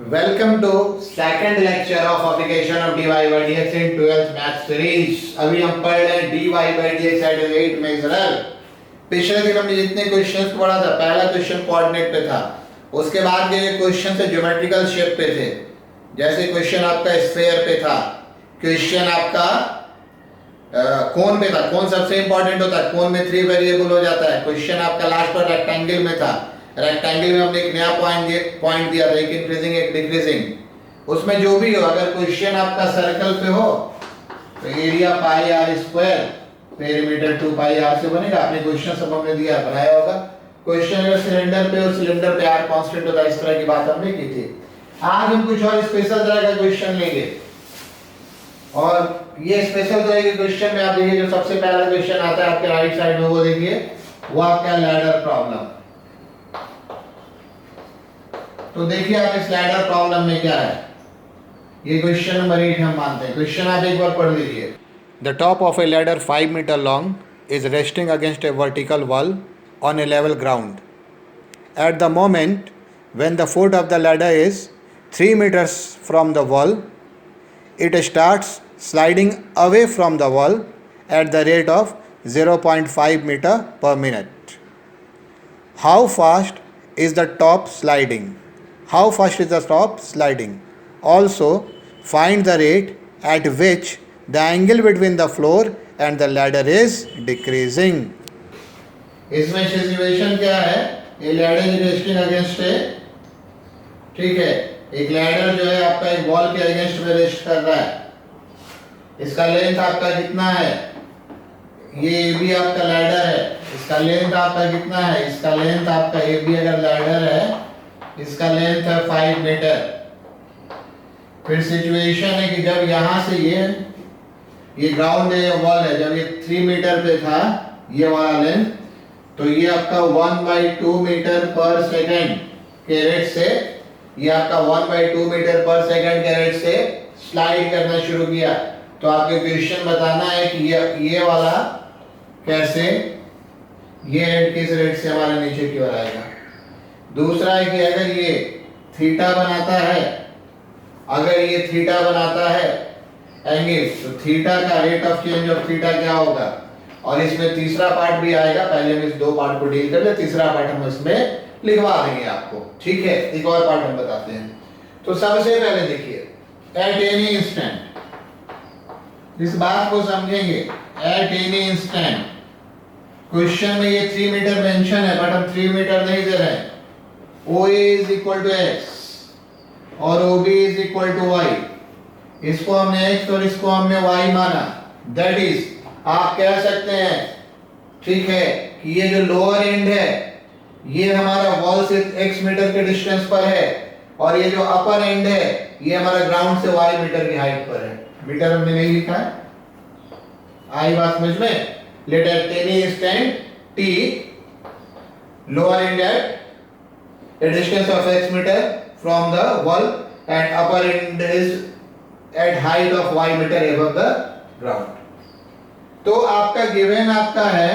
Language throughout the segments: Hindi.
Welcome to second lecture of application of dy by dx in 12th math series. अभी हम पढ़ रहे हैं dy by dx एट 8 मेजरल। पिछले दिन हमने जितने क्वेश्चंस पढ़ा था, पहला क्वेश्चन कोऑर्डिनेट पे था, उसके बाद के क्वेश्चन से ज्योमेट्रिकल शेप पे थे। जैसे क्वेश्चन आपका स्फीयर पे था, क्वेश्चन आपका कोन पे था। कोन सबसे इंपॉर्टेंट होता है, कोन में 3 वेरिएबल हो जाता है। क्वेश्चन आपका लास्ट पर रेक्टेंगल में था, रेक्टेंगल में हमने एक नया पॉइंट दिया था, एक इंक्रीजिंग एक डिक्रीजिंग। उसमें जो भी हो, अगर क्वेश्चन आपका सर्कल पे हो तो area pi r square, perimeter 2 pi r से बनेगा। आपने क्वेश्चन सब हमने दिया, बनाया होगा। क्वेश्चन अगर सिलेंडर पे हो, सिलेंडर पे आर कांस्टेंट होता है, इस तरह की बात हमने की थी। आज हम कुछ और स्पेशल तरह का क्वेश्चन लेंगे, और ये स्पेशल तरह के क्वेश्चन में आप देखिए, जो सबसे पहला क्वेश्चन आता है आपके राइट साइड में, वो देखिए, वो आपका लैडर प्रॉब्लम। तो देखिए आप इस लैडर प्रॉब्लम में क्या है, ये क्वेश्चन नंबर 8 हम मानते हैं। क्वेश्चन आप एक बार पढ़ लीजिए। The top of a ladder 5 meter long is resting against a vertical wall on a level ground. At the moment when the foot of the ladder is 3 meters from the wall, it starts sliding away from the wall at the rate of 0.5 meter per minute. How fast is the top sliding? How fast is the top sliding? Also, find the rate at which the angle between the floor and the ladder is decreasing. इसमें सिचुएशन क्या है, ये लैडर इज रेस्टिंग अगेंस्ट है, ठीक है। एक लैडर जो है आपका एक वॉल के अगेंस्ट में रेस्ट कर रहा है। इसका लेंथ आपका कितना है, ये भी आपका लैडर है, इसका लेंथ आपका कितना है, इसका लेंथ आपका ये भी अगर लैडर है, इसका लेंथ है 5 मीटर। फिर सिचुएशन है कि जब यहां से ये ग्राउंड है, वॉल है, जब ये 3 मीटर पे था ये वाला लेंथ, तो ये आपका 1/2 मीटर पर सेकंड के रेट से, ये आपका 1/2 मीटर पर सेकंड के रेट से स्लाइड करना शुरू किया। तो आपके क्वेश्चन बताना है कि ये वाला कैसे, ये रेट किस रेट से हमारे नीचे की ओर आएगा। दूसरा है कि अगर ये थीटा बनाता है, अगर ये थीटा बनाता है एंगल, तो थीटा का rate of change of theta क्या होगा। और इसमें तीसरा पार्ट भी आएगा, पहले हम इस दो पार्ट को डील कर ले, तीसरा पार्ट हम इसमें लिखवा देंगे आपको, ठीक है। एक और पार्ट हम बताते हैं। तो सबसे पहले देखिए, एट एनी इंस्टेंट, इस बात को समझेंगे, एट एनी इंस्टेंट। क्वेश्चन में ये 3 मीटर मेंशन है, बट हम 3 मीटर नहीं दे रहे हैं। OA is equal to x और OB is equal to y। इसको हमने x और इसको हमने y माना। दैट इज, आप कह सकते हैं, ठीक है, कि ये जो लोअर एंड है ये हमारा वॉल से x मीटर के डिस्टेंस पर है, और ये जो अपर एंड है ये हमारा ग्राउंड से y मीटर की हाइट पर है। मीटर हमने नहीं लिखा है, आई बात समझ में। Let at any instant t, lower end at a distance of x meter from the wall and upper end is at height of y meter above the ground। तो आपका गिवन आपका है,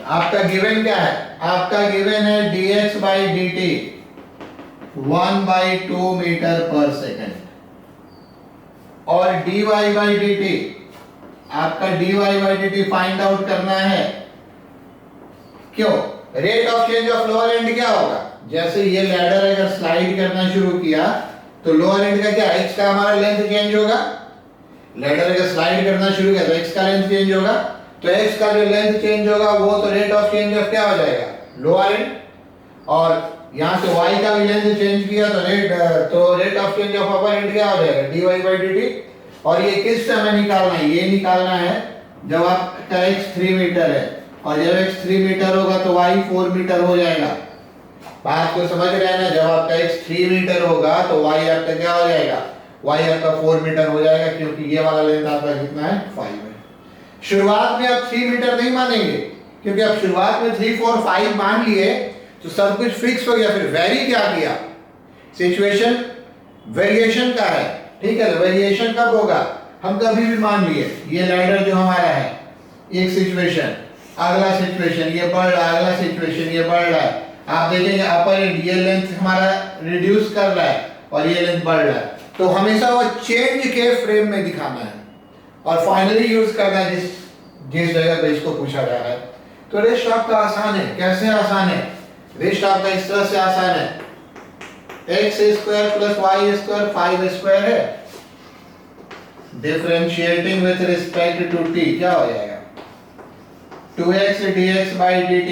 आपका गिवन क्या है, आपका गिवन है dx by dt 1/2 metre per second, और dy by dt, आपका dy by dt find out करना है। क्यों, rate of change of lower and क्या होगा, जैसे ये लैडर अगर स्लाइड करना शुरू किया तो लोअर एंड का क्या, x का हमारा लेंथ चेंज होगा। लैडर अगर स्लाइड करना शुरू किया तो x का लेंथ चेंज होगा, तो x का जो लेंथ चेंज होगा वो तो रेट ऑफ चेंज ऑफ क्या हो जाएगा, लोअर एंड। और यहां से y का भी लेंथ चेंज किया तो rate of change of upper and क्या हो जाएगा, dy by dt। और ये किस समय निकालना है, ये निकालना है जब आपका x 3 मीटर है, और जब x 3 मीटर होगा तो y 4 मीटर हो जाएगा। बात को समझ रहे हैं ना, जब आपका x 3 मीटर होगा तो y आपका क्या हो जाएगा, y आपका 4 मीटर हो जाएगा, क्योंकि ये वाला लेंथ आपका कितना है, 5 है। शुरुआत में आप 3 मीटर नहीं मानेंगे, क्योंकि आप शुरुआत में 3, 4, 5 मान लिए तो सब कुछ फिक्स हो गया। फिर वेरी क्या किया, सिचुएशन वेरिएशन का है, ठीक है। वेरिएशन कब होगा, हम कभी भी मान लिए ये लैडर जो हमारा है, एक सिचुएशन, अगला सिचुएशन ये बढ़ रहा है, अगला सिचुएशन ये बढ़ रहा है, आप देखेंगे अपर एंड ये लेंथ हमारा रिड्यूस कर रहा है और ये लेंथ बढ़ रहा है, तो हमेशा वो चेंज के फ्रेम में दिखाना है और फाइनली यूज करना है जिस जगह पे इसको पूछा जा रहा है। तो रेस्ट आपका आसान है। कैसे आसान है? रेस्ट आपका इस तरह से आसान है, x square plus y square 5 square है, differentiating with respect to t क्या हो जाएगा 2x dx by dt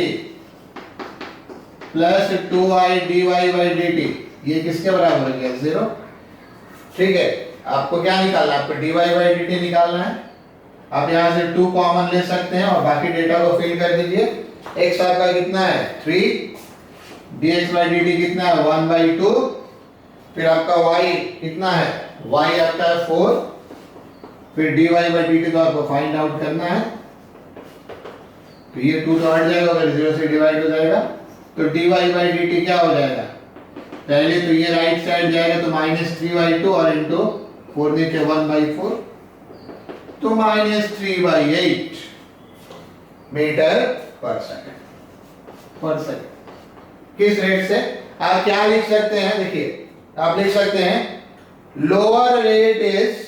plus 2y dy by dt, ये किसके बराबर हो गया 0। ठीक है, आपको क्या निकालना है? आपको dy by dt निकालना है। आप यहां से 2 कॉमन ले सकते हैं और बाकी डेटा को फिल कर दीजिए। x आपका कितना है 3, dx by dt कितना है 1/2, फिर आपका y कितना है y आपका है 4, फिर dy by dt को आपको फाइंड आउट करना है। तो ये 2 तो हट जाएगा, अगर 0 से डिवाइड हो जाएगा तो dy by dt क्या हो जाएगा? पहले तो ये राइट साइड जाएगा तो -3/2 और इनटू 4 नीचे 1/4, तो -3/8 मीटर पर सेकंड। किस रेट से? आप क्या लिख सकते हैं? देखिए आप लिख सकते हैं lower rate is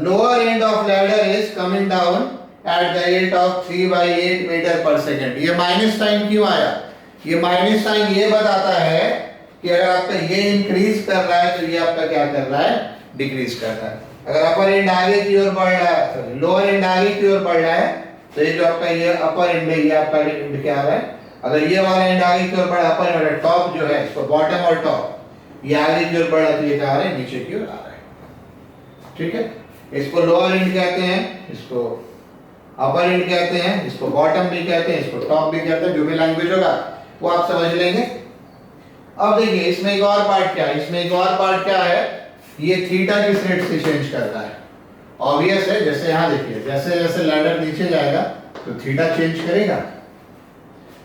lower end of ladder is coming down at the rate of 3/8 metre per second. ये माइनस साइन क्यों आया? ये माइनस साइन ये बताता है कि अगर आपका ये इंक्रीज कर रहा है तो ये आपका क्या कर रहा है? डिक्रीज कर रहा है। अगर अपर एंड आगे की ओर बढ़ रहा है, लोअर एंड आगे की ओर बढ़ रहा है, तो ये जो आपका ये अपर एंड है, ये आपका एंड क्या आ रहा है? अगर ये वाला एंड आगे की ओर बढ़ा, अपर एंड टॉप जो है इसको बॉटम और टॉप ये आगे की ओर बढ़ा तो ये कहां आ रहा है? नीचे की ओर आ रहा है। ठीक है, इसको लोअर एंड कहते हैं, इसको अपर एंड कहते हैं, इसको बॉटम भी कहते हैं, इसको टॉप भी कहते हैं। जो भी लैंग्वेज होगा वो आप समझ लेंगे। अब देखिए इसमें एक और पार्ट क्या है? इसमें एक और पार्ट क्या है? ये थीटा किस रेट से चेंज कर रहा है? ऑब्वियस है, जैसे यहां देखिए जैसे जैसे लैडर नीचे जाएगा तो थीटा चेंज करेगा।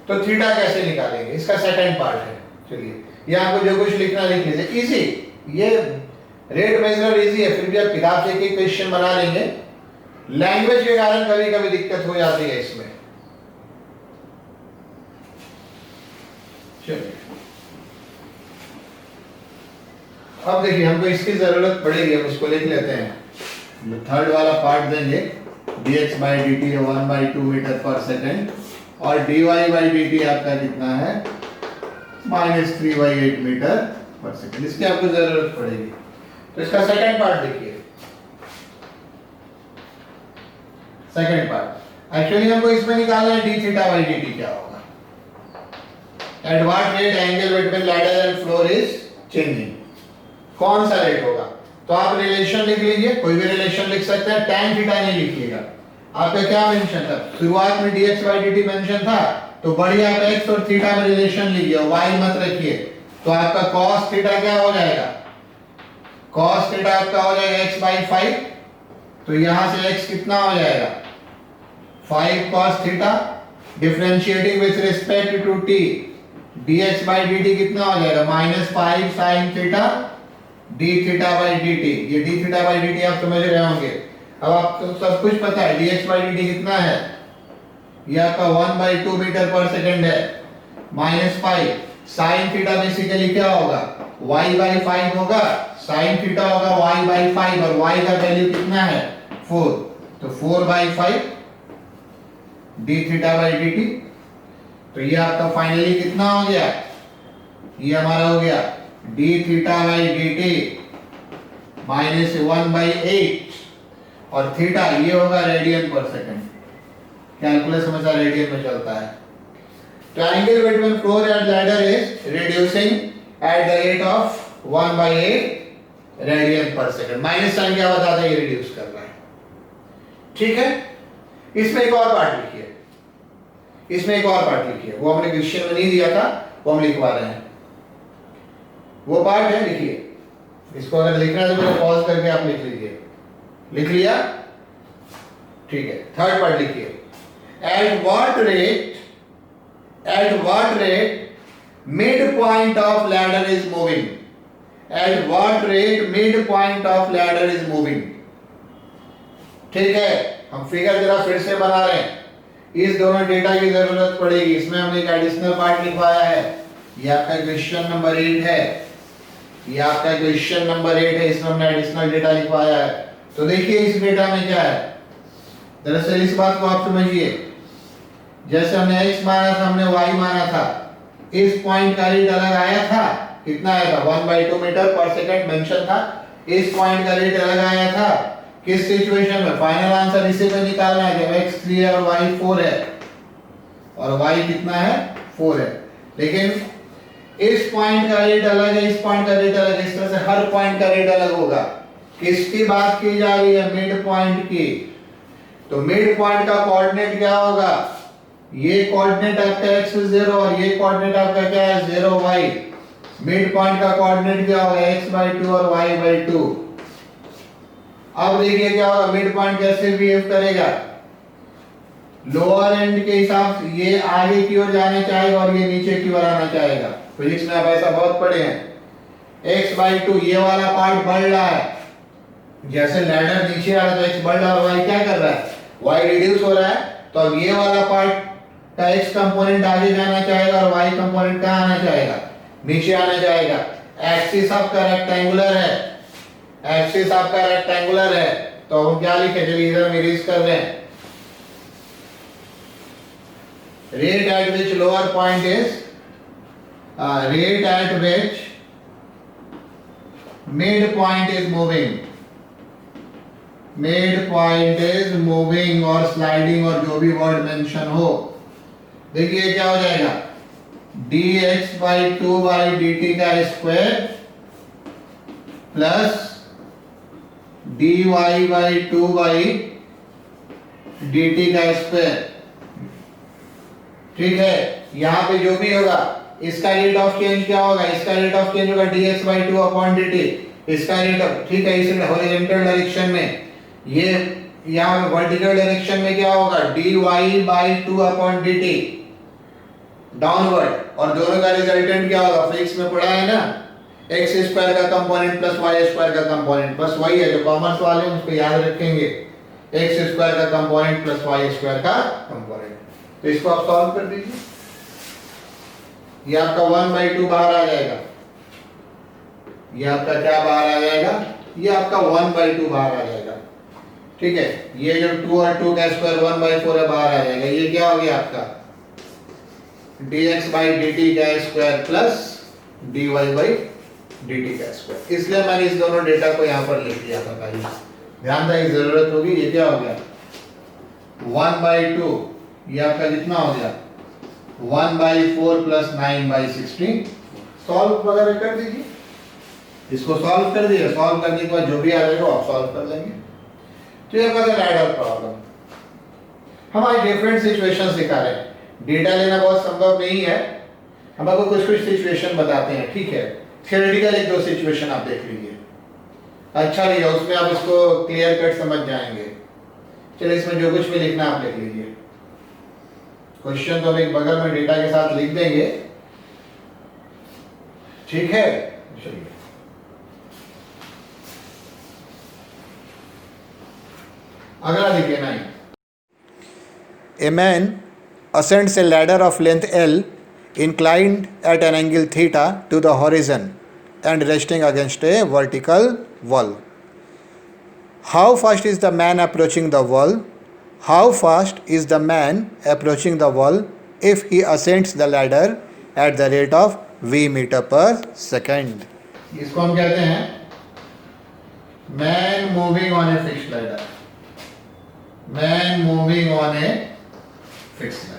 तो थीटा कैसे निकालेंगे? इसका सेकंड पार्ट है। चलिए ये आपको जो कुछ लिखना लिख लीजिए। इजी, ये रेट मेजरर इजी है, फिर भी आप किताब से एक क्वेश्चन बना लेंगे। लैंग्वेज के कारण कभी कभी दिक्कत हो जाती है इसमें। चलिए अब देखिए हमको इसकी जरूरत पड़ेगी, हम इसको लिख लेते हैं। थर्ड वाला पार्ट देंगे dx by dt 1/2 metre per second और dy by dt आपका कितना है -3/8 मीटर पर सेकंड। इसकी आपको जरूरत पड़ेगी। तो इसका सेकंड पार्ट देखिए। सेकंड पार्ट एक्चुअली हमको इसमें निकालना है d थीटा by dt क्या होगा। Eight what rate angle between ladder and floor is changing, कौन सा रेट होगा? तो आप रिलेशन लिख लीजिए, कोई भी रिलेशन लिख सकते हैं, tan थीटा नहीं लिखिएगा। आपका क्या मेंशन था? शुरुआत में dx by dt मेंशन था, तो बढ़िया आप x और थीटा में रिलेशन लीजिए, y मत रखिए। तो आपका cos थीटा क्या हो जाएगा? cos थीटा आपका हो जाएगा x/5, तो यहां से x कितना हो जाएगा 5 cos theta, differentiating with respect to t dx by dt कितना हो जाएगा -5 sin theta d theta by dt। ये d थीटा by dt आप समझ रहे होंगे। अब आपको सब कुछ पता है dx by dt कितना है? ये आपका 1/2 मीटर पर सेकंड है, -5 sin थीटा बेसिकली क्या होगा y/5 होगा, sin थीटा होगा y/5 और y का वैल्यू कितना है 4, तो 4/5 d थीटा by dt। तो ये आपका फाइनली कितना हो गया? ये हमारा हो गया d थीटा by dt -1/8 और थीटा ये होगा रेडियन पर सेकंड। कैलकुलस हमेशा रेडियन में चलता है। तो angle between floor and ladder is reducing eight the rate of 1/8 radian पर सेकंड। माइनस साइन क्या बताता है? ये रिड्यूस कर रहा है। ठीक है, इसमें एक और पार्ट लिखिए, इसमें एक और पार्ट लिखिए, वो हमने क्वेश्चन में नहीं दिया था, वो हम लिखवा रहे हैं। वो पार्ट है, लिखिए इसको। अगर लिखना है तो मेरे पॉज करके आप लिख लीजिए। लिख लिया? ठीक है, थर्ड पार्ट लिखिए। Eight what rate mid point of ladder is moving. Eight what rate mid point of ladder is moving. ठीक है, हम फिगर जरा फिर से बना रहे हैं। इस दोनों डेटा की जरूरत पड़ेगी। इसमें हमने एक एडिशनल पार्ट लिखवाया है, ये आपका क्वेश्चन नंबर 8 है, ये आपका क्वेश्चन नंबर 8 है, इसमें हमने एडिशनल डेटा लिखवाया है। तो देखिए इस डेटा में क्या है, दरअसल इस बात को आप समझिए, जैसे हमने x माना था, हमने y माना था, इस पॉइंट का रेट अलग आया था, कितना आया था 1/2 मीटर पर सेकंड मेंशन था। इस पॉइंट का रेट अलग आया था किस सिचुएशन में, फाइनल आंसर इसी पे निकालना है जब x 3 है और y 4 है और y कितना है 4 है। लेकिन इस पॉइंट का रेट अलग है, इस पॉइंट का रेट अलग है, इस तरह से हर पॉइंट का रेट अलग होगा। किसकी बात की जा रही है, मिड पॉइंट की। तो मिड पॉइंट का कोऑर्डिनेट क्या होगा, ये कोऑर्डिनेट आपका x 0 और ये कोऑर्डिनेट आपका क्या है 0 y। मिड पॉइंट का कोऑर्डिनेट क्या होगा x/2 और y/2। अब देखिए क्या होगा, मिड पॉइंट कैसे बिहेव करेगा, लोअर एंड के हिसाब से ये आगे की ओर जाना चाहेगा और ये नीचे की ओर आना चाहेगा। फिजिक्स में आप ऐसा बहुत पढ़े हैं। x/2 ये वाला पार्ट बढ़ रहा है, जैसे लैडर नीचे आ रहा है तो x बढ़ रहा है, y क्या कर रहा है, y रिड्यूस हो रहा है। तो अब ये वाला पार्ट का x कंपोनेंट आगे जाना चाहेगा और y कंपोनेंट कहां आना चाहेगा, नीचे आना चाहेगा। एक्सिस आपका रेक्टेंगुलर है, एक्सिस आपका रेक्टेंगुलर है, तो हम क्या लिखे, चलिए इधर में इरेज कर रहे हैं। rate at which lower point is rate at which mid point is moving, mid point is moving और sliding और जो भी वर्ड मेंशन हो। देखिए क्या हो जाएगा, dx/2 by dt का square plus dy/2 by dt का स्क्वायर। ठीक है, यहां पे जो भी होगा इसका रेट ऑफ चेंज क्या होगा, इसका रेट ऑफ चेंज होगा dx/2 अपॉन dt, इसका रेट ऑफ, ठीक है, इस हॉरिजॉन्टल डायरेक्शन में, ये यहां वर्टिकल डायरेक्शन में क्या होगा dy/2 अपॉन dt डाउनवर्ड, और दोनों का रिजल्टेंट क्या होगा, फिजिक्स में पढ़ा है ना, x² का कंपोनेंट प्लस y² का कंपोनेंट, बस वही है जो कॉमर्स वाले हैं उसको याद रखेंगे, x² का कंपोनेंट प्लस y² का कंपोनेंट। तो इसको आप सॉल्व कर दीजिए, ये आपका 1/2 बाहर आ जाएगा, ये आपका क्या बाहर आ जाएगा, ये आपका 1/2 बाहर आ जाएगा। ठीक है, ये जब 2 और 2 का स्क्वायर 1/4 है बाहर आ जाएगा। ये क्या हो गया आपका dx/dt का स्क्वायर प्लस dy/dt का स्क्वायर। इसलिए मैंने इस दोनों डेटा को यहाँ पर लिख दिया था, पहले ध्यान देने की जरूरत होगी। ये क्या हो गया 1/2, ये आपका कितना हो गया 1/4 प्लस 9/16। सॉल्व वगैरह कर दीजिए, इसको सॉल्व कर दिया, सॉल्व करने के बाद जो भी आ जाएगा आप सॉल्व कर लेंगे। तो ये आपका लैडर प्रॉब्लम, हमारे डिफरेंट सिचुएशन दिखा रहे हैं। डेटा लेना बहुत संभव नहीं है, हम आपको कुछ कुछ सिचुएशन बताते हैं। ठीक है, थियोरेटिकल एक दो सिचुएशन आप देख लीजिए, अच्छा रहेगा, उसमें आप इसको क्लियर कट समझ जाएंगे। चलिए इसमें जो कुछ भी लिखना आप लिख लीजिए, क्वेश्चन तो हम एक बगल में डेटा के साथ लिख देंगे। ठीक है, चलिए अगला देखिए 9। A man ascends a ladder of length L inclined at an angle theta to the horizon and resting against a vertical wall. How fast is the man approaching the wall? How fast is the man approaching the wall if he ascends the ladder at the rate of v meter per second? इसको हम कहते हैं man moving on a fixed ladder, man moving on a fixed ladder.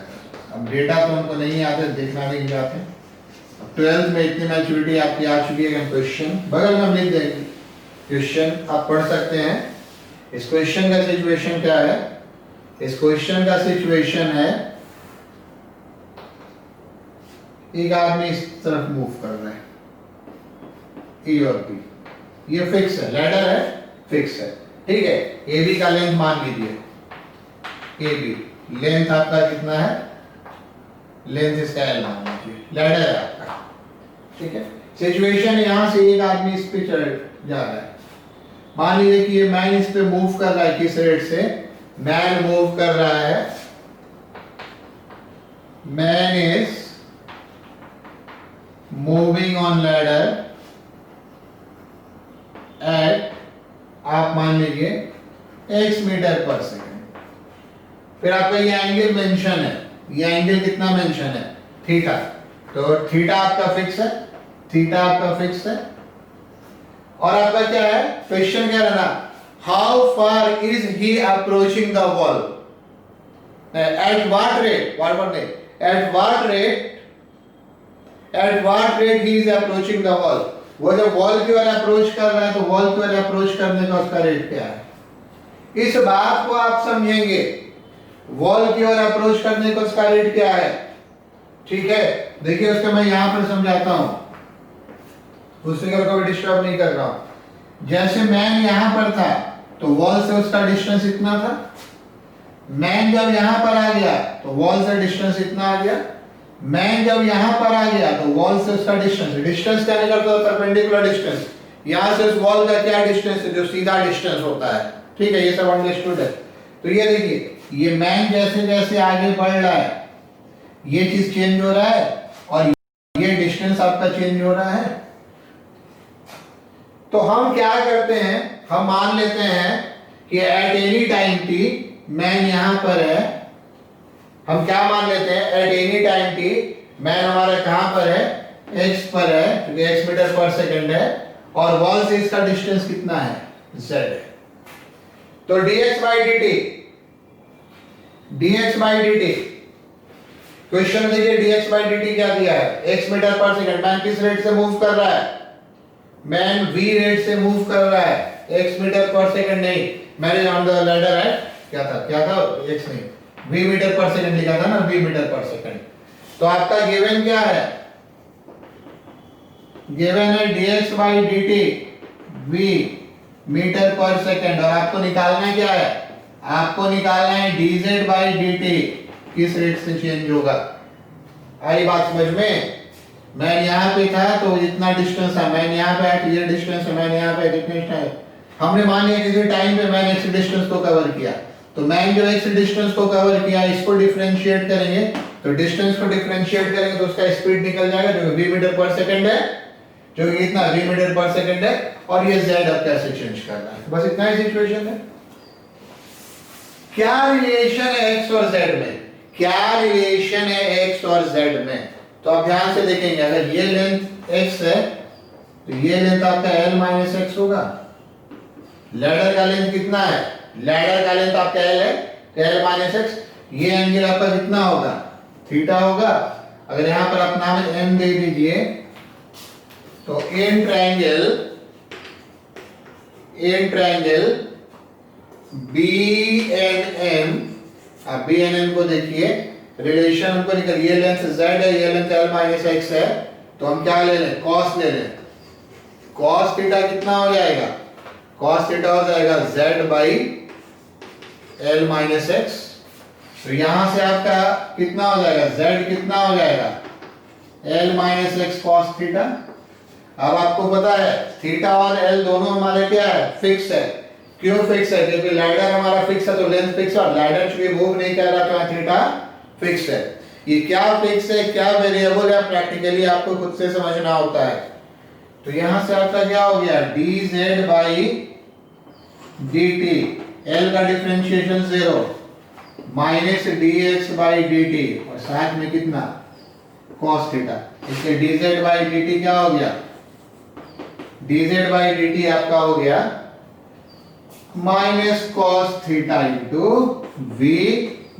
अब डेटा तो हमको नहीं आते, देखना नहीं चाहते। अब 12th में इतनी मैच्योरिटी आपकी आ चुकी है कि क्वेश्चन बगल में हम लिख देंगे, क्वेश्चन आप पढ़ सकते हैं। इस क्वेश्चन का सिचुएशन क्या है, इस क्वेश्चन का सिचुएशन है एक आदमी इस तरफ मूव कर रहा है, ए और बी, ये फिक्स है, लैडर है, फिक्स है। ठीक है, ए बी का लेंथ मान लीजिए, ए बी लेंथ आपका कितना है, लेंथ इसका एल मान लीजिए, लैडर है आपका। ठीक है, सिचुएशन यहां से एक आदमी इस पे चढ़ जा रहा है, मान लीजिए कि ये मैन इस पे मूव कर रहा है, किस रेट से, मैन मूव कर रहा है man is moving on ladder at, आप मान लीजिए x मीटर पर सेकेंड। फिर आपका ये एंगल मेंशन है, ये एंगल कितना मेंशन है, थीटा। तो थीटा आपका फिक्स है, थीटा आपका फिक्स है। और आपका क्या है क्वेश्चन, क्या रहना, how far is he approaching the wall, eight what rate, eight what rate he is approaching the wall. वो जब वॉल की ओर अप्रोच कर रहा है तो वॉल की ओर अप्रोच करने का उसका रेट क्या है। इस बात को आप समझेंगे, वॉल की ओर अप्रोच करने का उसका रेट क्या है। ठीक है, देखिए उसको मैं यहां पर समझाता हूं, उस फिगर को भी डिस्टर्ब नहीं कर रहा हूं। जैसे मैन यहां पर था तो वॉल से उसका डिस्टेंस इतना था, मैन जब यहां पर आ गया तो वॉल से डिस्टेंस इतना आ गया, मैन जब यहां पर आ गया तो वॉल से उसका डिस्टेंस क्या निकलता है, परपेंडिकुलर डिस्टेंस। यहां से उस वॉल का क्या डिस्टेंस है, जो सीधा डिस्टेंस होता है। ठीक है, ये सब अंडरस्टूड है। तो ये देखिए, ये मैन जैसे जैसे आगे बढ़ रहा है ये चीज चेंज हो रहा है और ये डिस्टेंस आपका चेंज हो रहा है। तो हम क्या करते हैं, हम मान लेते हैं कि eight any time T man यहां पर है। हम क्या मान लेते हैं, eight any time T man हमारा कहां पर है, x पर है, क्योंकि x मीटर पर सेकंड है, और वॉल से इसका डिस्टेंस कितना है, z है। तो dx by dt, क्वेश्चन देखिए dx by dt क्या दिया है, x metre per second. Man किस रेट से मूव कर रहा है, मैन v रेट से मूव कर रहा है, x मीटर पर सेकंड नहीं। मैंने ऑन द लैडर है क्या था x नहीं, v मीटर पर सेकंड लिखा था ना, v मीटर पर सेकंड। तो आपका गिवन क्या है, गिवन है dx by dt v metre per second. और आपको निकालना क्या है, आपको निकालना है dz by dt किस रेट से चेंज होगा। आई बात समझ में। मैन यहाँ पे था तो इतना डिस्टेंस है, मैन यहाँ पे है तो ये डिस्टेंस है, मैन यहाँ पे कितने है, हमने मान लिया किसी टाइम पे मैन x डिस्टेंस को कवर किया। तो मैन जो x डिस्टेंस को कवर किया इसको डिफरेंशिएट करेंगे, तो डिस्टेंस को डिफरेंशिएट करेंगे तो उसका स्पीड निकल जाएगा जो v मीटर पर सेकंड है, जो कि इतना v मीटर पर सेकंड है। और ये z अब कैसे चेंज करना है, बस इतना ही सिचुएशन है। क्या रिलेशन है x और z में, क्या रिलेशन है x और z में। तो आप ध्यान से देखेंगे, अगर ये लेंथ x है तो ये लेंथ आपका l माइनस x होगा। लैडर का लेंथ कितना है, लैडर का लेंथ आपका l है तो l माइनस x। ये एंगल आपका कितना होगा, थीटा होगा। अगर यहां पर आप नाम m दे दीजिए तो इन ट्रायंगल BNM, आप BNM को देखिए, रिलेशन हमको निकल, ये लेंथ z है, ये लेंथ l माइनस x है, तो हम क्या ले लें, cos ले लें। cos थीटा कितना हो जाएगा, cos थीटा हो जाएगा z by l minus x। तो यहां से आपका कितना हो जाएगा, z कितना हो जाएगा, l minus x cos theta. अब आपको पता है थीटा और l दोनों हमारे क्या है, फिक्स है। क्यों फिक्स है, क्योंकि लैडर हमारा फिक्स है तो लेंथ फिक्स है, और लैडर चूंकि मूव नहीं कर रहा तो थीटा फिक्स है। ये क्या फिक्स है, क्या वेरिएबल है, प्रैक्टिकली आपको खुद से समझना होता है। तो यहां से आपका क्या हो गया, dz बाई dt, l का differentiation 0, minus dx by dt, और साथ में कितना, cos थीटा। इसलिए dz बाई dt क्या हो गया, dz बाई dt आपका हो गया minus cos theta into v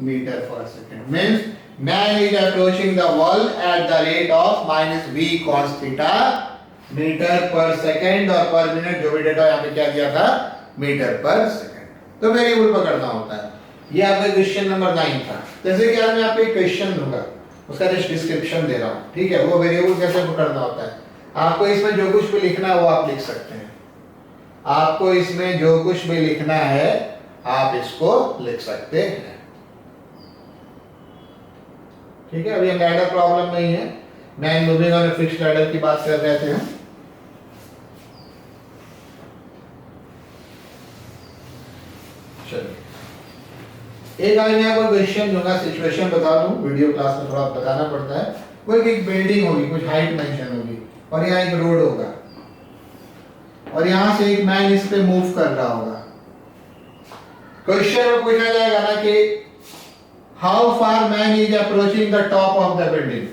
metre per second. Means man is approaching the wall at the rate of minus v cos theta metre per second, और पर मिनट जो भी डेटा यहाँ पे क्या दिया था, मीटर पर सेकंड। तो वेरिएबल पकड़ना होता है। ये आपका क्वेश्चन नंबर 9 था। जैसे कि आज मैं आपको एक क्वेश्चन दूंगा, उसका डिस्क्रिप्शन दे रहा हूँ, ठीक है, वो वेरिएबल कैसे पकड़ना होता है। आपको इसमें जो कुछ भी लिखना है वो आप लिख सकते हैं, आपको इसमें जो कुछ भी लिखना है आप इसको लिख सकते हैं, ठीक है। अभी हम लैडर प्रॉब्लम नहीं है, man moving on a fixed ladder की बात कर रहे थे हम। चलिए एक आज मैं आपको क्वेश्चन दूंगा, सिचुएशन बता दूं, वीडियो क्लास में थोड़ा बताना पड़ता है। कोई एक बिल्डिंग होगी, कुछ हाइट मेंशन होगी और यहाँ एक रोड होगा और यहाँ से एक मैन इस पे मूव कर रहा होगा। क्वेश्चन में पूछा जाएगा ना कि how far man is approaching the top of the building,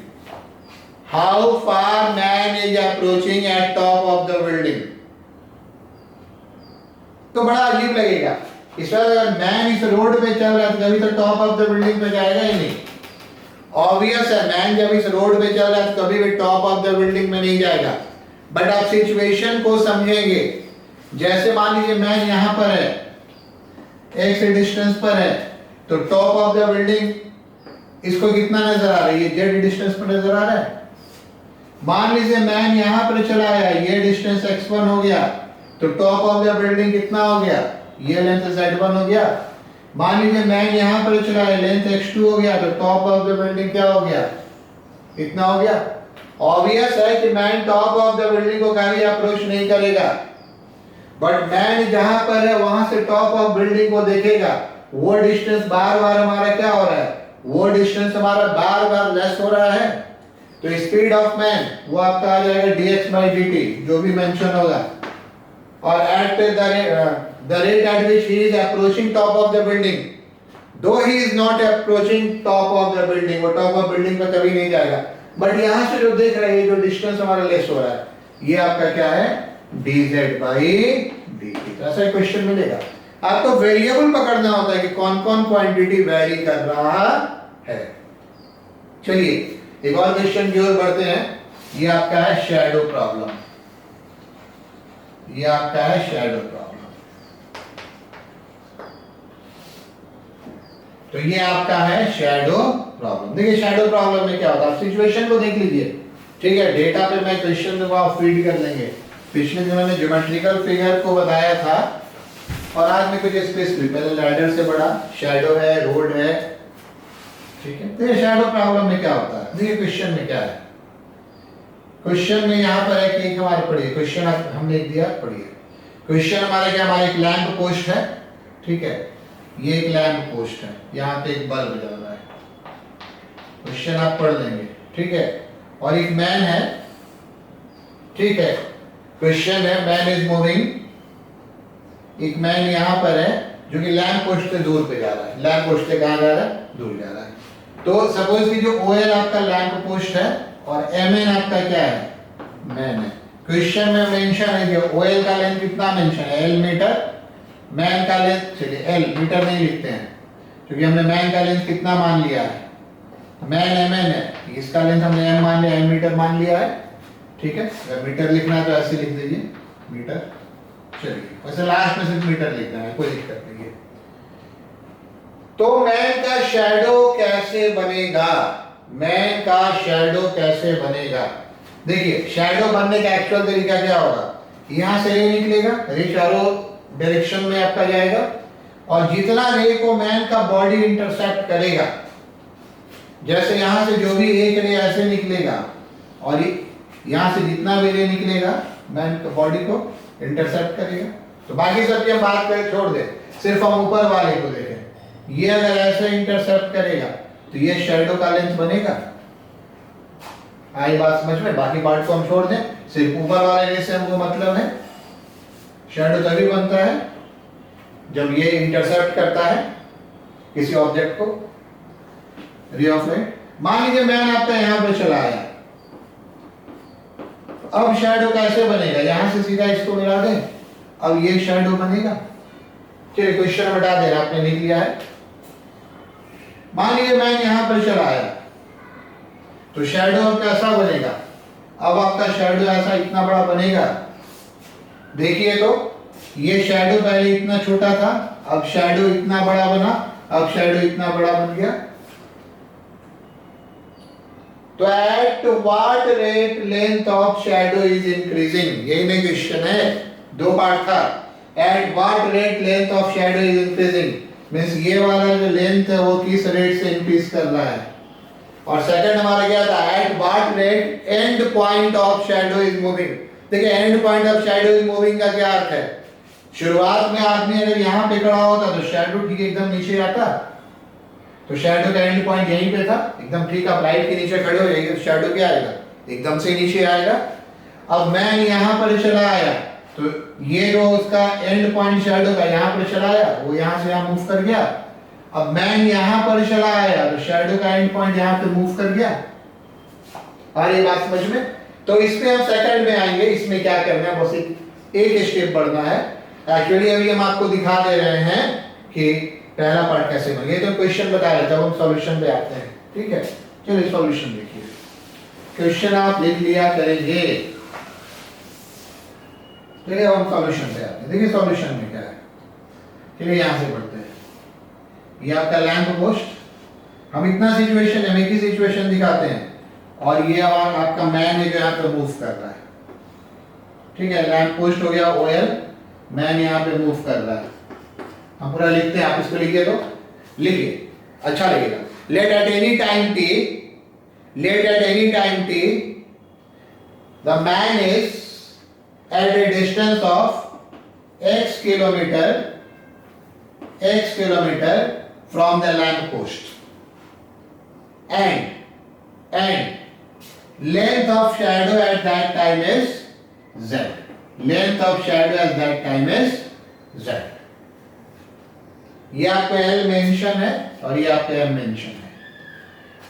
how far man is approaching eight top of the building. तो बड़ा अजीब लगेगा। इस बार अगर मैन इस रोड पे चल रहा है तो कभी तो टॉप ऑफ द बिल्डिंग पे जाएगा ही नहीं। ऑब्वियस है, मैन जब इस रोड पे चल रहा है तो कभी भी टॉप ऑफ द बिल्डिंग में नहीं जाएगा। बट आप सिचुएशन को समझेंगे। जैसे मान लीजिए मैन यहां पर है, एक से डिस्टेंस पर है, तो टॉप ऑफ द बिल्डिंग इसको कितना नजर आ रहा है? ये जेड डिस्टेंस पर नजर आ रहा है। मान लीजिए मैन यहां पर चला आया, ये डिस्टेंस x1 हो गया, तो टॉप ऑफ द बिल्डिंग कितना हो गया? ये लेंथ z1 हो गया। मान लीजिए मैन यहां पर चला है, लेंथ x2 हो गया, तो टॉप ऑफ द बिल्डिंग क्या हो गया? इतना हो गया। ऑब्वियस है कि man top of the building को कभी अप्रोच नहीं करेगा, बट मैन जहां पर है वहां से टॉप ऑफ बिल्डिंग को देखेगा। वो डिस्टेंस बार बार हमारा क्या हो रहा है? वो डिस्टेंस हमारा बार बार लेस हो रहा है। तो स्पीड ऑफ मैन वो आपका आ जाएगा dx/dt, जो भी मेंशन होगा। और eight the rate at which he is approaching top of the building, though he is not approaching top of the building, वो top of building पे कभी नहीं जाएगा, बट यहाँ से जो देख रहे हैं, जो डिस्टेंस हमारा लेस हो रहा है, ये आपका क्या है? dz/dt। ऐसा क्वेश्चन मिलेगा। आपको वेरिएबल पकड़ना होता है कि कौन कौन क्वांटिटी वेरी कर रहा है। चलिए एक और क्वेश्चन की ओर बढ़ते हैं। ये आपका है शैडो प्रॉब्लम। ये आपका है शैडो प्रॉब्लम। तो ये आपका है शैडो प्रॉब्लम। देखिए शैडो प्रॉब्लम में क्या होता है, सिचुएशन को देख लीजिए। ठीक है, डेटा पे मैं क्वेश्चन दूंगा, आप फीड कर लेंगे। पिछले दिन मैंने ज्योमेट्रिकल फिगर को बताया था और आज मैं कुछ स्पेसिफिक, पहले लैडर से बड़ा शैडो है, रोड है। ठीक है, तो ये शैडो प्रॉब्लम में क्या होता है? देखिए क्वेश्चन में क्या है। क्वेश्चन में यहाँ पर है कि एक हमारे पढ़िए, क्वेश्चन हमने दिया, पढ़िए। क्वेश्चन हमारे क्या, हमारे एक लैंप पोस्ट है। ठीक है, ये एक लैंप पोस्ट है, यहाँ पे एक बल्ब जल रहा है। क्वेश्चन आप पढ़ लेंगे। ठीक है, और एक मैन है। ठीक है, क्वेश्चन है मैन इज मूविंग। एक मैन यहाँ पर है जो कि लैंप पोस्ट से दूर पे जा रहा है। लैंप पोस्ट से कहाँ जा रहा है? दूर जा रहा है। तो सपोज कि जो OL आपका लैंप पोस्ट है और MN आपका क्या है? मैन है। क्वेश्चन में मेंशन है कि OL का लेंथ कितना मेंशन है? L metre. मैन का लेंथ, चलिए L मीटर नहीं लिखते हैं क्योंकि हमने मैन का लेंथ कितना मान लिया है? मैन MN है, इसका लेंथ हमने M मान लिया, M मीटर मान लिया है। ठीक है, अगर मीटर लिखना है तो ऐसे लिख दीजिए, मीटर। चलिए वैसे लास्ट में सिर्फ मीटर लिखना है, कोई दिक्कत नहीं है। तो मैन का शैडो कैसे बनेगा? मैन का शैडो कैसे बनेगा? देखिए शैडो बनने का एक्चुअल तरीका क्या होगा? यहां से रे निकलेगा, रे चारों डायरेक्शन में आपका जाएगा और जितना रे को मैन का बॉडी इंटरसेप्ट करेगा, जैसे यहां से जो भी एक रे ऐसे निकलेगा और यहां से जितना भी रे निकलेगा मैन का बॉडी को इंटरसेप्ट करेगा। तो बाकी सब की हम बात करें, छोड़ दे, सिर्फ हम ऊपर वाले को देखें। ये अगर ऐसे इंटरसेप्ट करेगा तो ये शैडो का लेंथ बनेगा। आई बात समझ में? बाकी पार्ट को हम छोड़ दें, सिर्फ ऊपर वाले रे से हमको मतलब है। शैडो तभी बनता है जब ये इंटरसेप्ट करता है किसी ऑब्जेक्ट को, रे ऑफ लाइट। मान लीजिए मैन आपका यहां पे चला आया, अब शैडो कैसे बनेगा? यहां से सीधा इसको मिला दें, अब ये शैडो बनेगा। चलिए क्वेश्चन हटा देना, आपने लिख लिया है। मान लीजिए मैन यहां पर चला आया, तो शैडो अब कैसा बनेगा? अब आपका शैडो ऐसा इतना बड़ा बनेगा। देखिए तो ये शैडो पहले इतना छोटा था, अब शैडो इतना बड़ा बना, अब शैडो इतना बड़ा बन गया। तो eight what rate length of shadow is increasing? यही नहीं क्वेश्चन है, दो पार्ट था। At what rate length of shadow is increasing means ये वाला जो लेंथ है वो किस रेट से इंक्रीज कर रहा है। और सेकंड हमारा क्या था? At what rate end point of shadow is moving. देखिए end point of shadow is moving का क्या अर्थ है? शुरुआत में आदमी अगर यहाँ पे खड़ा होता तो शैडो ठीक एकदम नीचे आता, तो शैडो का एंड पॉइंट यहीं पे था, एकदम ठीक। आप लाइट के नीचे खड़े हो जाएंगे तो शैडो क्या आएगा, एकदम से नीचे आएगा। अब मैन यहाँ पर चला आया तो ये जो उसका एंड पॉइंट शैडो का यहाँ पर चला आया, वो यहाँ से यहाँ मूव कर गया। अब मैन यहाँ पर चला आया तो शैडो का एंड पॉइंट यहाँ पे मूव कर गया। और ये बात समझ में? तो इसमें हम सेकंड में आएंगे। इसमें क्या करना है, बस एक स्टेप बढ़ना है। एक्चुअली अभी हम आपको दिखा दे रहे हैं कि पहला पार्ट कैसे बन गया। तो क्वेश्चन बता रहे थे, अब हम सॉल्यूशन पे आते हैं। ठीक है, चलिए सॉल्यूशन देखिए। क्वेश्चन आप लिख लिया करेंगे। देखिए हम सॉल्यूशन पे आते हैं। देखिए सॉल्यूशन में क्या है, चलिए यहां से पढ़ते हैं। ये आपका लैंप पोस्ट, हम इतना सिचुएशन है, एक ही सिचुएशन दिखाते हैं। और ये आपका मैन है जो यहाँ पे मूव कर रहा है। ठीक है, लैंप पोस्ट हो गया ओएल, मैन यहाँ पे मूव कर रहा है। हम पूरा लिखते हैं, आप इसको लिखिए तो लिखिए, अच्छा लगेगा। Let at any time t, let at any time t the man is at a distance of x kilometer from the lamp post, and length of shadow at that time is z. Length of shadow at that time is z. ये आपका L मेंशन है और ये आपका M मेंशन है।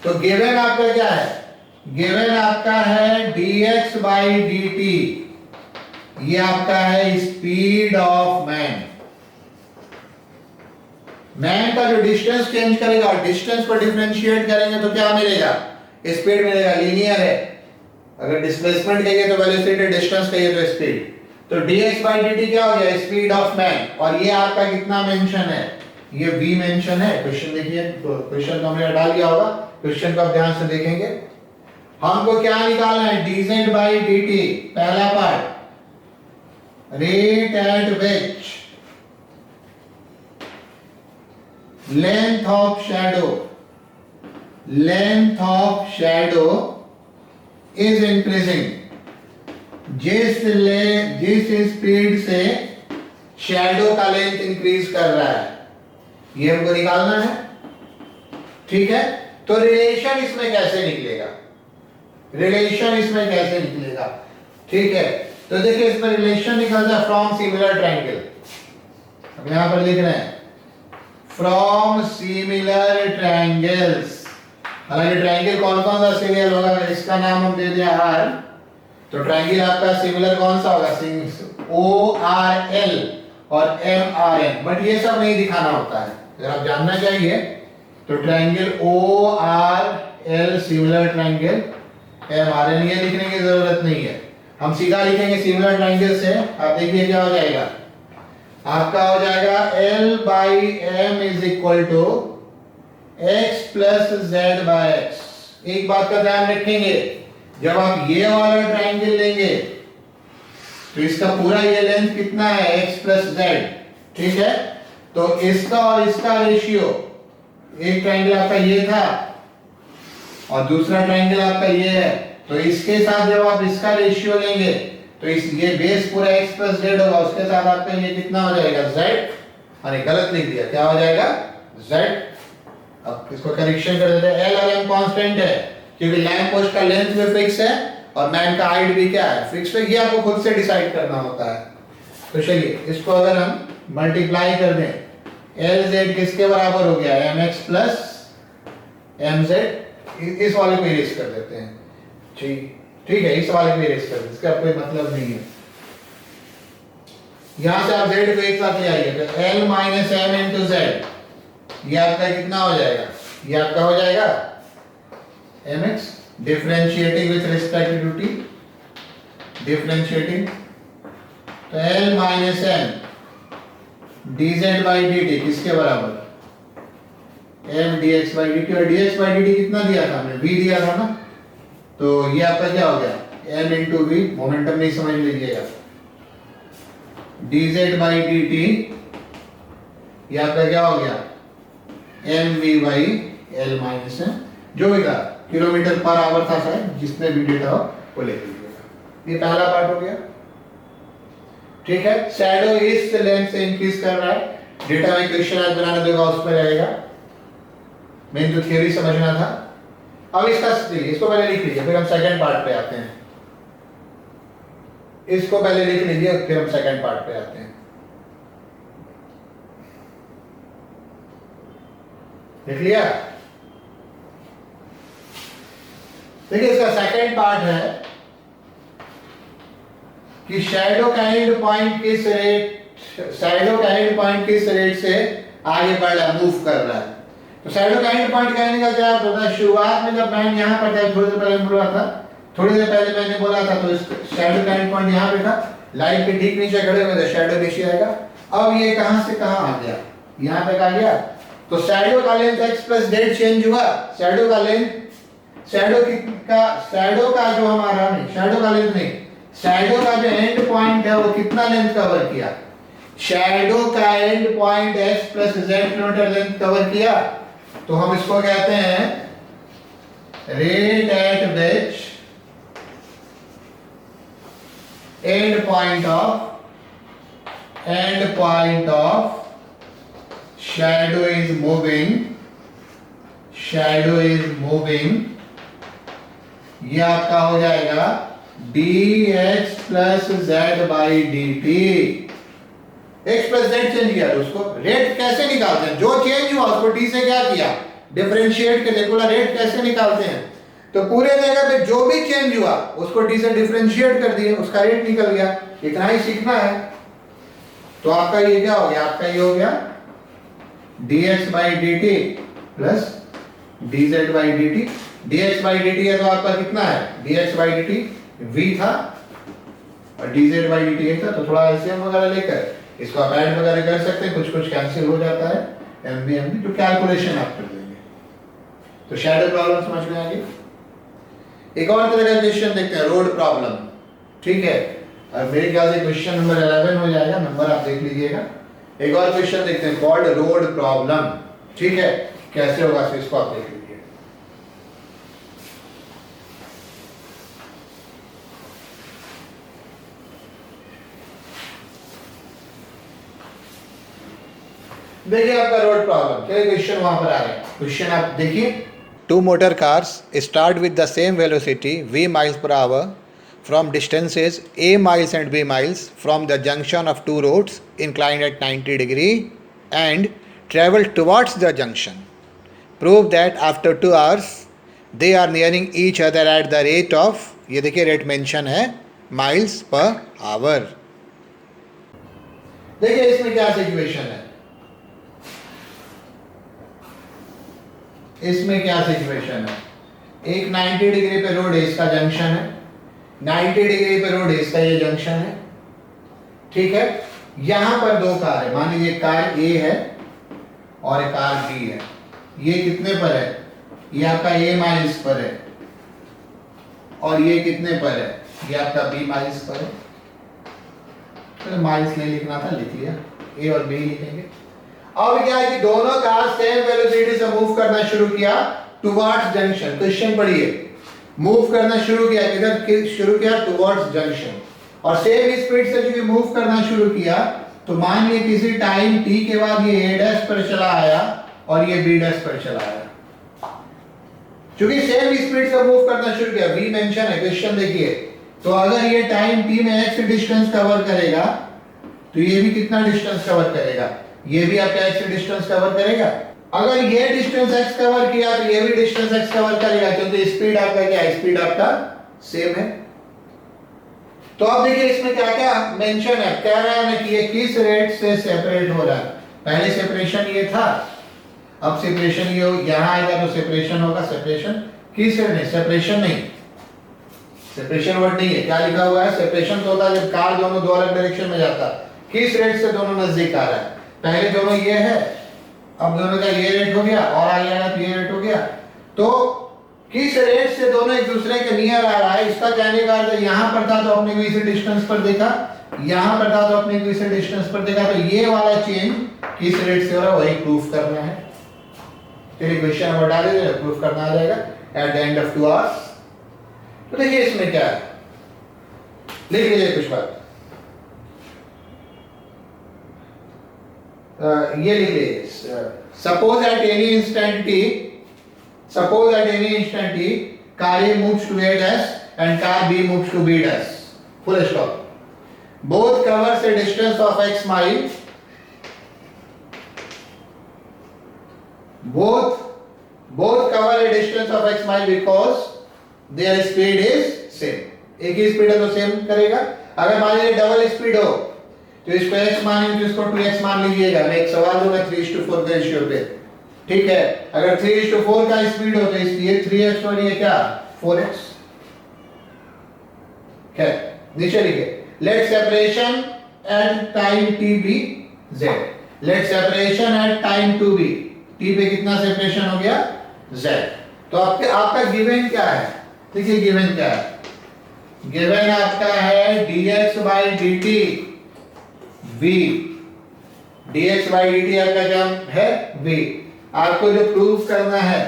तो गिवन आपका क्या है, गिवन आपका है dx by dt, ये आपका है स्पीड ऑफ मैन। मैन का जो डिस्टेंस चेंज करेगा और डिस्टेंस पर डिफरेंशिएट करेंगे तो क्या मिलेगा, स्पीड मिलेगा। लीनियर है, अगर डिस्प्लेसमेंट कहिए तो वेलोसिटी, डिस्टेंस कहिए तो स्पीड। तो dx by dt क्या हो गया, स्पीड ऑफ मैन। और ये आपका कितना मेंशन है, ये v मेंशन है। क्वेश्चन देखिए, क्वेश्चन तो हमने डाल दिया होगा, क्वेश्चन को आप ध्यान से देखेंगे। हमको क्या निकालना है, dz by dt, पहला part, rate at which length of shadow is increasing, जिस स्पीड से शैडो का लेंथ इंक्रीज कर रहा है, ये हमको निकालना है। ठीक है, तो रिलेशन इसमें कैसे निकलेगा, रिलेशन इसमें कैसे निकलेगा। ठीक है, तो देखिए इसमें रिलेशन निकलता है फ्रॉम सिमिलर ट्रायंगल। अब यहां पर लिख रहे हैं फ्रॉम सिमिलर ट्रायंगल्स। हालांकि ट्रायंगल कौन कौन सा सिमिलर होगा, इसका नाम हम दे दिया आर। तो ट्रायंगल आपका सिमिलर कौन सा होगा, ORL और MRN। बट ये सब नहीं दिखाना होता है, अगर आप जानना चाहिए तो triangle ORL similar triangle, MRN ये लिखने की जरूरत नहीं है। हम सीधा लिखेंगे सिमिलर ट्रायंगल से। आप देखिए क्या हो जाएगा, आपका हो जाएगा L by M is equal to x plus z by x। एक बात का ध्यान रखेंगे, जब आप ये वाला ट्रायंगल लेंगे तो इसका पूरा ये लेंथ कितना है, x plus z। ठीक है, तो इसका और इसका रेशियो, एक ट्रायंगल आपका ये था और दूसरा ट्रायंगल आपका ये है, तो इसके साथ जब आप इसका रेशियो लेंगे तो इस ये बेस पूरा x plus z होगा, उसके साथ आपका ये कितना हो जाएगा, z। अरे गलत लिख दिया, क्या हो जाएगा, z। अब इसको करेक्शन कर देते हैं। L और M कांस्टेंट है क्योंकि लैंप पोस्ट का लेंथ भी फिक्स है और मैन का हाइट भी क्या है, फिक्स है। ये आपको खुद से डिसाइड करना होता है। तो चलिए इसको अगर हम मल्टीप्लाई कर दें, LZ किसके बराबर हो गया, MX plus MZ। इस वाले को इरेज कर देते हैं। ठीक है, इस वाले को इरेज कर देते, इसका कोई मतलब नहीं है। यहां से आप Z को एक साथ ले आइए तो L minus M into Z, ये आपका कितना हो जाएगा, ये आपका हो जाएगा mx। Differentiating with respect to t, differentiating तो L minus M dz by dt किसके बराबर, m dx by dt। और dx by dt कितना दिया था हमने, v दिया था ना। तो ये आपका क्या हो गया, m into v, मोमेंटम नहीं समझ लीजिएगा, dz by dt ये आपका क्या हो गया, mv by l minus m, जो भी था किलोमीटर पर आवर था शायद, जिसने भी डेटा हो वो ले लीजिएगा। ये पहला पार्ट हो गया। ठीक है, शैडो इस लेंथ से इंक्रीज कर रहा है, डेटा में क्वेश्चन आज बनाने देगा उसमें रहेगा। मेन तो थ्योरी समझना था। अब इसको पहले लिख लीजिए, फिर हम सेकंड पार्ट पे आते हैं। इसको पहले लिख लीजिए, फिर हम सेकंड पार्ट पे आते हैं। लिख लिया? देखिए इसका सेकंड पार्ट है कि शैडो का एंड पॉइंट किस रेट से आगे बढ़ रहा है, मूव कर रहा है। तो शैडो का एंड पॉइंट कहने का क्या होता है? शुरुआत में जब मैं यहाँ पर था, थोड़ी देर पहले बोला था, थोड़ी देर पहले मैंने बोला था, तो शैडो का एंड पॉइंट यहाँ पे था, लाइन के ठीक नीचे खड़े हुए थे, शैडो नीचे आएगा। अब ये कहां से कहां आ गया? यहाँ पे आ गया। तो शैडो का लेंथ x प्लस डेट चेंज हुआ। शैडो का लेंथ, शैडो का जो हमारा नहीं, शैडो का लेंथ नहीं, शैडो का जो एंड पॉइंट है वो कितना लेंथ कवर किया? शैडो का and point x plus z kilometre length cover किया। तो हम इसको कहते हैं rate at which and point of shadow is moving, ये आपका हो जाएगा dx plus Z by D T. X plus Z change किया, तो उसको रेट कैसे निकालते हैं? जो चेंज हुआ उसको टी से क्या किया? डिफरेंशिएट करके बोला रेट कैसे निकालते हैं? तो पूरे जगह पे जो भी चेंज हुआ उसको टी से डिफरेंशिएट कर दिया, उसका रेट निकल गया। इतना ही सीखना है। तो आपका ये क्या हो गया? आपका ये हो गया dx by dt plus dz by dt। dx by dt है तो आपका कितना है? dx by dt v था और dz by dt था, तो थोड़ा एलसीएम वगैरह लेकर इसको आप ऐड वगैरह कर सकते हैं, कुछ कैंसिल हो जाता है, एमबी तो कैलकुलेशन आप कर देंगे। तो शैडो प्रॉब्लम समझ में आ गई। एक और तरह का क्वेश्चन देखते हैं, रोड प्रॉब्लम। ठीक है, और मेरे ख्याल से क्वेश्चन नंबर 11 हो जाएगा, नंबर आप देख लीजिएगा। एक और क्वेश्चन देखते हैं, कॉल्ड रोड प्रॉब्लम। ठीक है, कैसे होगा इसको आप देख लीजिए। देखिए आपका रोड प्रॉब्लम, क्या क्वेश्चन वहां पर आ रहा है? क्वेश्चन आप देखिए। Two motor cars start with the same velocity v miles per hour from distances a miles and b miles from the junction of two roads inclined at 90 degree and travel towards the junction. Prove that after 2 hours they are nearing each other at the rate of, ये देखिए रेट मेंशन है, miles per hour. देखिए इसमें क्या सिचुएशन है? इसमें क्या सिचुएशन है? एक 90 डिग्री पे रोड है, इसका जंक्शन है। 90 डिग्री पे रोड है, इसका ये जंक्शन है। ठीक है, यहां पर दो कार है, मान लीजिए कार ए है और एक कार बी है। ये कितने पर है? ये आपका ए माइल्स पर है और ये कितने पर है? ये आपका बी माइल्स पर है। तो माइल्स नहीं लिखना था, लिख लिया, ए और बी लिखेंगे। अब क्या है कि दोनों कार सेम वेलोसिटी से मूव करना शुरू किया टुवर्ड्स जंक्शन। क्वेश्चन पढ़िए, मूव करना शुरू किया, किधर शुरू किया? Towards junction. और सेम स्पीड से जो मूव करना शुरू किया, तो मान लीजिए किसी टाइम टी के बाद ये ए डैश पर चला आया और ये बी डैश पर चला आया। क्योंकि सेम स्पीड से मूव करना शुरू किया, वी मेंशन है, क्वेश्चन देखिए। तो अगर ये टाइम टी में एक्स डिस्टेंस कवर करेगा, तो ये भी कितना डिस्टेंस कवर करेगा? ये भी आपका एक्स डिस्टेंस कवर करेगा। अगर ये डिस्टेंस एक्स कवर किया तो ये भी डिस्टेंस एक्स कवर करेगा, क्योंकि स्पीड आपका क्या है? स्पीड आपका सेम है। तो अब देखिए इसमें क्या क्या मेंशन है, कह रहा है कि ये किस रेट से सेपरेट हो रहा है। पहले सेपरेशन ये था, अब सेपरेशन ये यहां आएगा तो सेपरेशन होगा। सेपरेशन किस रेट नहीं, सेपरेशन नहीं, सेपरेशन वर्ड नहीं है। क्या लिखा हुआ है? सेपरेशन तो होता है जब कार दोनों दो अलग डायरेक्शन में जाता है। किस रेट से दोनों नजदीक आ रहा है? पहले दोनों ये है, अब दोनों का ये रेट हो गया और आगे आएगा तो ये रेट हो गया। तो किस रेट से दोनों एक दूसरे के नियर आ रहा है, इसका कहने का अर्थ यहां पर था तो अपने को इसी डिस्टेंस पर देखा, यहां पर था तो अपने को इसी डिस्टेंस पर देखा। तो ये वाला चेंज किस रेट से हो रहा है वही प्रूफ करना है। चलिए क्वेश्चन नंबर डाल दीजिए, प्रूफ करना आ जाएगा at the end of 2 hours. तो देखिए इसमें क्या है, लिख लीजिए कुछ बात। ये लिख लीजिए, suppose eight any instant T Suppose at any instant t, car A moves to A dash and car B moves to B dash. Full stop. Both covers a distance of x mile. Both cover a distance of x mile because their speed is same. एक ही स्पीड है तो सेम करेगा. अगर मान लीजिए डबल स्पीड हो तो इसको x मानिए तो इसको 2x मान लीजिएगा. मैं एक सवाल दूंगा 3:4 के रेशियो पे. ठीक है. अगर 3:4 का स्पीड हो तो इसलिए 3x और ये क्या 4x. है नीचे लिखिए. Let separation at time t be z. Let separation at time to be. t पे कितना सेपरेशन हो गया z. तो आपका गिवन क्या है. देखिए गिवन क्या है. गिवन आपका है dx by dt v. dx by dt आपका क्या है v. आपको जो प्रूफ करना है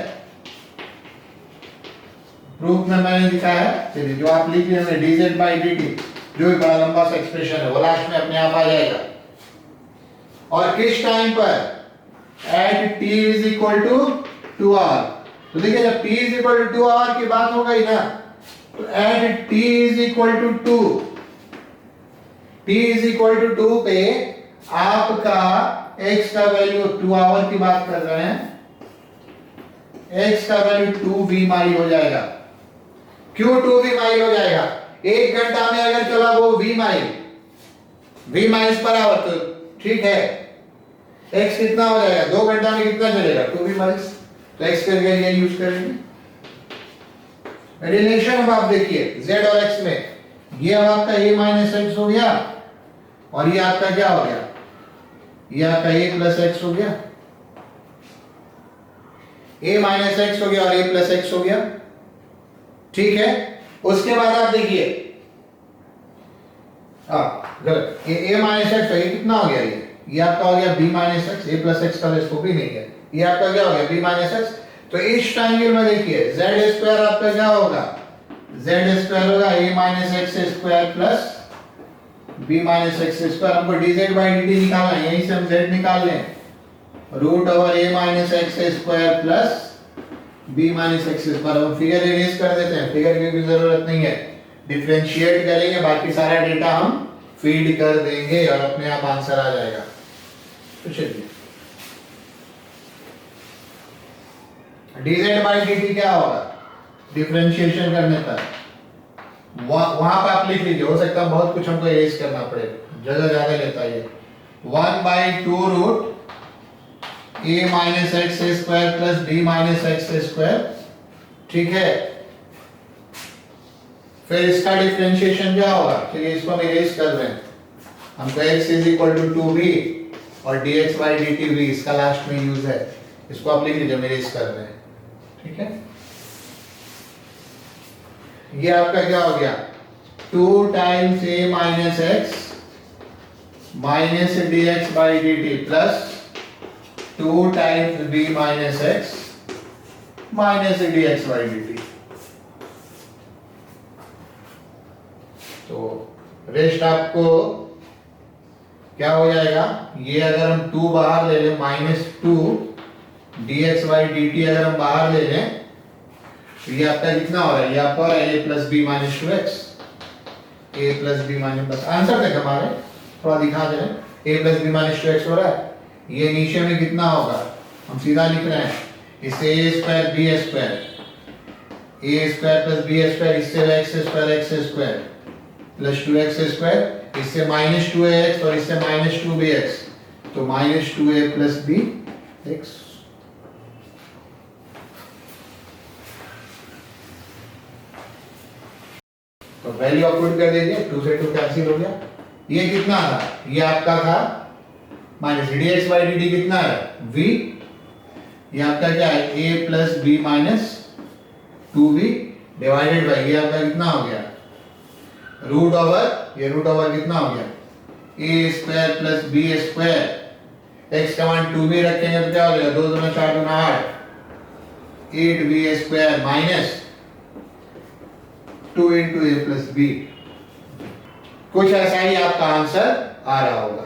प्रूफ में मैंने लिखा है. चलिए जो आप लिख रहे हैं dz by dt जो भी बड़ा लंबा सा एक्सप्रेशन है वो लास्ट में अपने आप आ जाएगा. और किस टाइम पर eight t is equal to 2 hour. तो देखिए जब t is equal to 2 hour की बात हो गई ना तो eight t is equal to 2 t is equal to 2 पे आपका x का वैल्यू 2 आवर की बात कर रहे हैं. x का वैल्यू 2v माइल हो जाएगा. क्यों 2v माइल हो जाएगा. एक घंटा में अगर चला वो v माइल्स पर आवर तो ठीक है. x कितना हो जाएगा 2 घंटा में कितना चलेगा 2v माइल्स. तो x के लिए ये यूज करेंगे. रिलेशन अब आप देखिए z और x में. ये अब आपका a माइनस x हो गया और ये आपका क्या हो गया. ये आपका a प्लस x हो गया. a माइनस x हो गया और a प्लस x हो गया. ठीक है. उसके बाद आप देखिए गलत. a माइनस x ये कितना हो गया. ये आपका हो गया b minus x. a plus x का स्कोप ही नहीं है. ये आपका क्या हो गया b माइनस x. तो इस ट्रायंगल में देखिए z स्क्वायर आपका क्या होगा. z स्क्वायर होगा a minus x square plus b minus x square. हमको dz by dt निकालना है. यहीं से हम z निकाल लें. Root over a minus x square plus b minus x square. हम फिगर इरेज कर देते हैं. फिगर की भी जरूरत नहीं है. डिफरेंशिएट करेंगे बाकी सारा डेटा हम फीड कर देंगे और अपने आप आंसर आ जाएगा. तो चलिए dz by dt क्या होगा डिफरेंशिएशन करने पर. वहां पर आप लिख लीजिए. हो सकता है बहुत कुछ हमको इरेज करना पड़े. जगह ज्यादा लेता है ये. 1/2 root a minus x square plus b minus x square. ठीक है. फिर इसका डिफरेंशिएशन क्या होगा. चलिए इसको हम इरेज कर रहे हैं. हमको x is equal to 2b और dx by dt भी इसका लास्ट में यूज है. इसको आप लिख लीजिए. हम इरेज कर रहे हैं. ठीक है. ये आपका क्या हो गया 2 times a minus x minus dx by dt plus 2 times b minus x minus dx by dt. तो रेस्ट आपको क्या हो जाएगा. ये अगर हम 2 बाहर ले लें -2 dx by dt अगर हम बाहर ले लें तो ये आपका कितना हो रहा है. ये आपका हो रहा है a plus B minus 2x. a plus B minus बस आंसर देख हमारे थोड़ा दिखा दे. a plus B minus 2x हो रहा है. ये नीचे में कितना होगा हम सीधा लिख रहे हैं. इससे a square b square a square plus b square. इससे x square plus 2x square. इससे -2ax और इससे -2bx. तो -2a प्लस bx. तो वैल्यू आप पुट कर दीजिए. 2 से 2 कैंसिल हो गया. ये कितना था. ये आपका था माइनस dx by dt कितना है v. ये आपका क्या है a plus b minus 2v divided by ये आपका कितना हो गया रूट ओवर. ये रूट ओवर कितना हो गया a square plus b square. x का मान 2b रखेंगे तो क्या हो जाएगा 2 दूना 4 दूना 8 8b square minus 2 into a plus b. कुछ ऐसा ही आपका आंसर आ रहा होगा.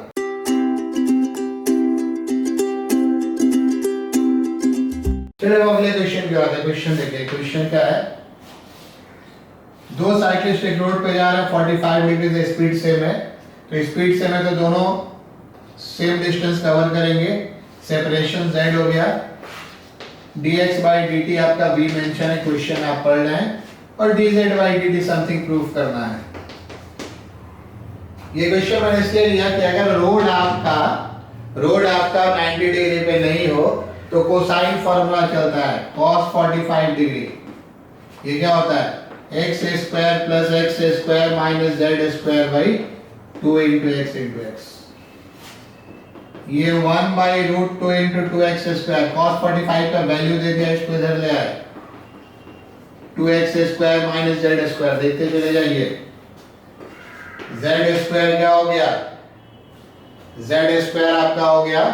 चलिए अब अगले क्वेश्चन की बात है। क्वेश्चन देखिए, क्वेश्चन क्या है, दो साइकिलिस्ट एक रोड पे जा रहे हैं, 45 डिग्री से स्पीड सेम है, तो स्पीड सेम है तो दोनों सेम डिस्टेंस कवर करेंगे। सेपरेशन z हो गया, dx by dt आपका v मेंशन है, क्वेश्चन आप पढ़ रहे हैं, और dz by dt something proof करना है। ये क्वेश्चन मैंने इसलिए लिया कि अगर रोड आपका 90 डिग्री पे नहीं हो तो कोसाइन फॉर्मूला चलता है, cos 45 डिग्री। ये क्या होता है, x square plus x square minus z square by 2 into x into x. ये 1 by root 2 into 2x square, cos 45 का वैल्यू दे दिया, इसको इधर ले आए, 2x square minus z square, देखते चले जाइए। z स्क्वायर क्या हो गया, z स्क्वायर आपका हो गया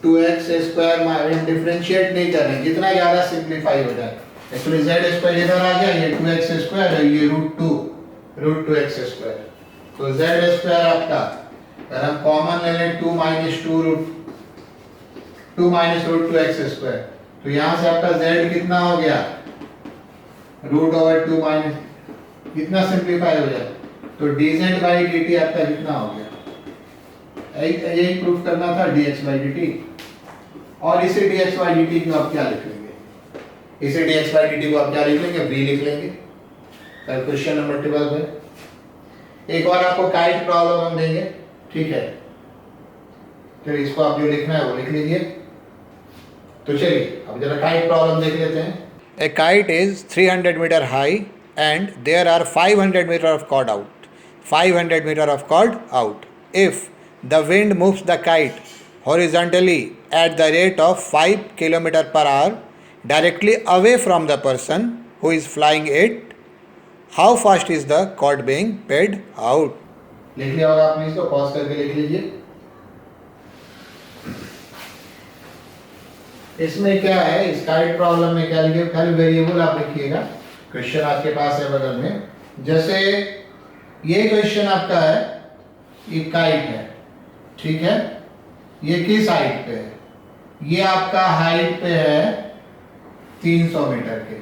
2x स्क्वायर, डिफरेंशिएट नहीं कर रहे, जितना ज्यादा सिंप्लीफाई हो जाए। एक्चुअली z स्क्वायर इधर आ गया, ये 2x स्क्वायर है, ये रूट 2x स्क्वायर, तो z स्क्वायर आपका अगर हम कॉमन ले लें 2 माइनस रूट 2x स्क्वायर, तो यहां से आपका z कितना हो गया, रूट ओवर 2 माइनस, कितना सिंप्लीफाई हो जाए, तो dz बाई dt आपका कितना हो गया, यही प्रूफ करना था, dx बाई dt। और इसे dx बाई dt को आप क्या लिख लेंगे, इसे dx बाई dt को आप क्या लिख लेंगे, v लिख लेंगे। क्वेश्चन नंबर 12 है। एक और आपको काइट प्रॉब्लम हम देंगे, ठीक है, तो इसको आप जो लिखना है वो लिख लीजिए। तो चलिए अब जरा काइट प्रॉब्लम देख लेते हैं। A kite is 300 meter high and there are 500 meter of cord out. 500 meter of cord out. If the wind moves the kite horizontally at the rate of 5 km per hour directly away from the person who is flying it, how fast is the cord being paid out? लिख लिया होगा आपने, इसको पॉज करके लिख लीजिए। इसमें क्या है, इस काइट प्रॉब्लम में क्या लिखिए, खाली वेरिएबल आप लिखिएगा, क्वेश्चन आपके पास है बगल में। जैसे ये क्वेश्चन आपका है, ये काइट है, ठीक है, ये किस हाइट पे है, ये आपका हाइट पे है 300 मीटर के,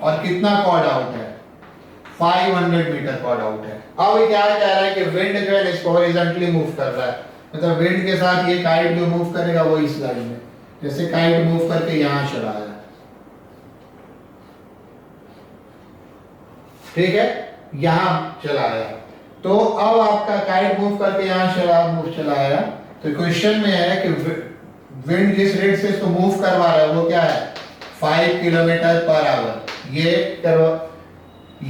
और कितना कॉर्ड आउट है, 500 मीटर कॉर्ड आउट है। अब ये क्या कह रहा है कि विंड जो है इसको हॉरिजॉन्टली मूव कर रहा है, मतलब विंड के साथ ये काइट जो मूव करेगा वो इस लाइन में, जैसे काइट मूव करके यहां चला आया, ठीक है, यहां चला आया, तो अब आपका काइट मूव करके यहां चला आया, तो क्वेश्चन में है कि विंड जिस रेट से इसको मूव करवा रहा है वो क्या है, 5 किलोमीटर पर आवर।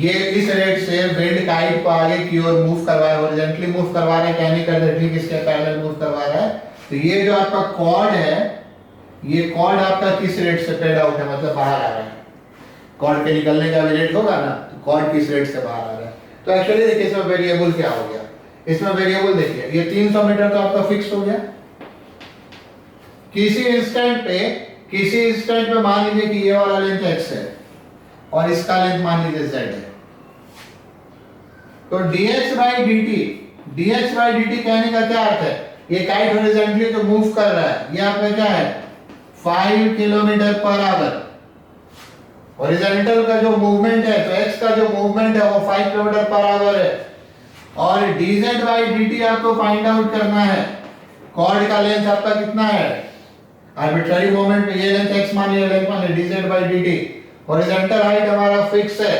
ये इस रेट से विंड काइट को आगे की ओर मूव करवा रहा है, हॉरिजॉन्टली मूव करवा रहा है, क्या नहीं कर रहा, ठीक इसके पैरेलल मूव करवा रहा है। तो ये जो आपका कॉर्ड है, ये कॉर्ड आपका किस रेट से पेड आउट है, मतलब बाहर आ रहा है, कॉर्ड के निकलने का भी रेट होगा ना, तो कॉर्ड किस रेट से बाहर आ रहा है। तो एक्चुअली देखिए इसमें वेरिएबल क्या हो गया, इसमें वेरिएबल देखिए, ये 300 मीटर तो आपका फिक्स हो गया, किसी इंस्टेंट पे मान लीजिए कि ये वाला लेंथ x है और इसका लेंथ मान लीजिए z है, तो dx बाई dt कहने का क्या अर्थ है, ये काइट हॉरिजॉन्टली जो मूव कर रहा है, ये आपका क्या है 5 किलोमीटर पर आवर। हॉरिजॉन्टल का जो मूवमेंट है, तो x का जो मूवमेंट है वो 5 किलोमीटर पर आवर है, और dz बाई dt आपको फाइंड आउट करना है, कॉर्ड का लेंथ आपका कितना है, आर्बिट्ररी मोमेंट पे ये लेंथ x मान लिया, लेंथ मान लिया dz by dt, horizontal height हमारा फिक्स है,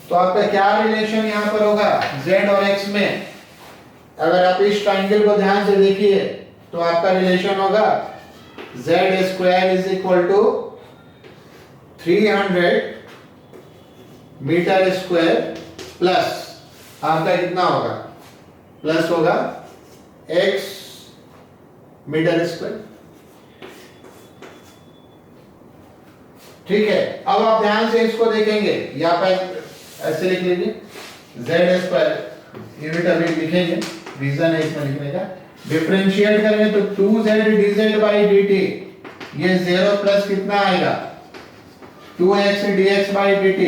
तो आपका क्या रिलेशन यहां पर होगा z और x में, अगर आप इस ट्रायंगल को ध्यान से देखिए तो आपका रिलेशन होगा z square is equal to 300 metre square plus आपका कितना होगा, प्लस होगा x मीटर स्क्वायर, ठीक है। अब आप ध्यान से इसको देखेंगे, यहाँ पर ऐसे लिख लीजिए z स्क्वायर, यूनिट अभी लिखेंगे, रीजन है इसमें लिखने का, डिफरेंशिएट करेंगे तो 2z dz बाई dt, ये 0 प्लस कितना आएगा 2x dx बाई dt।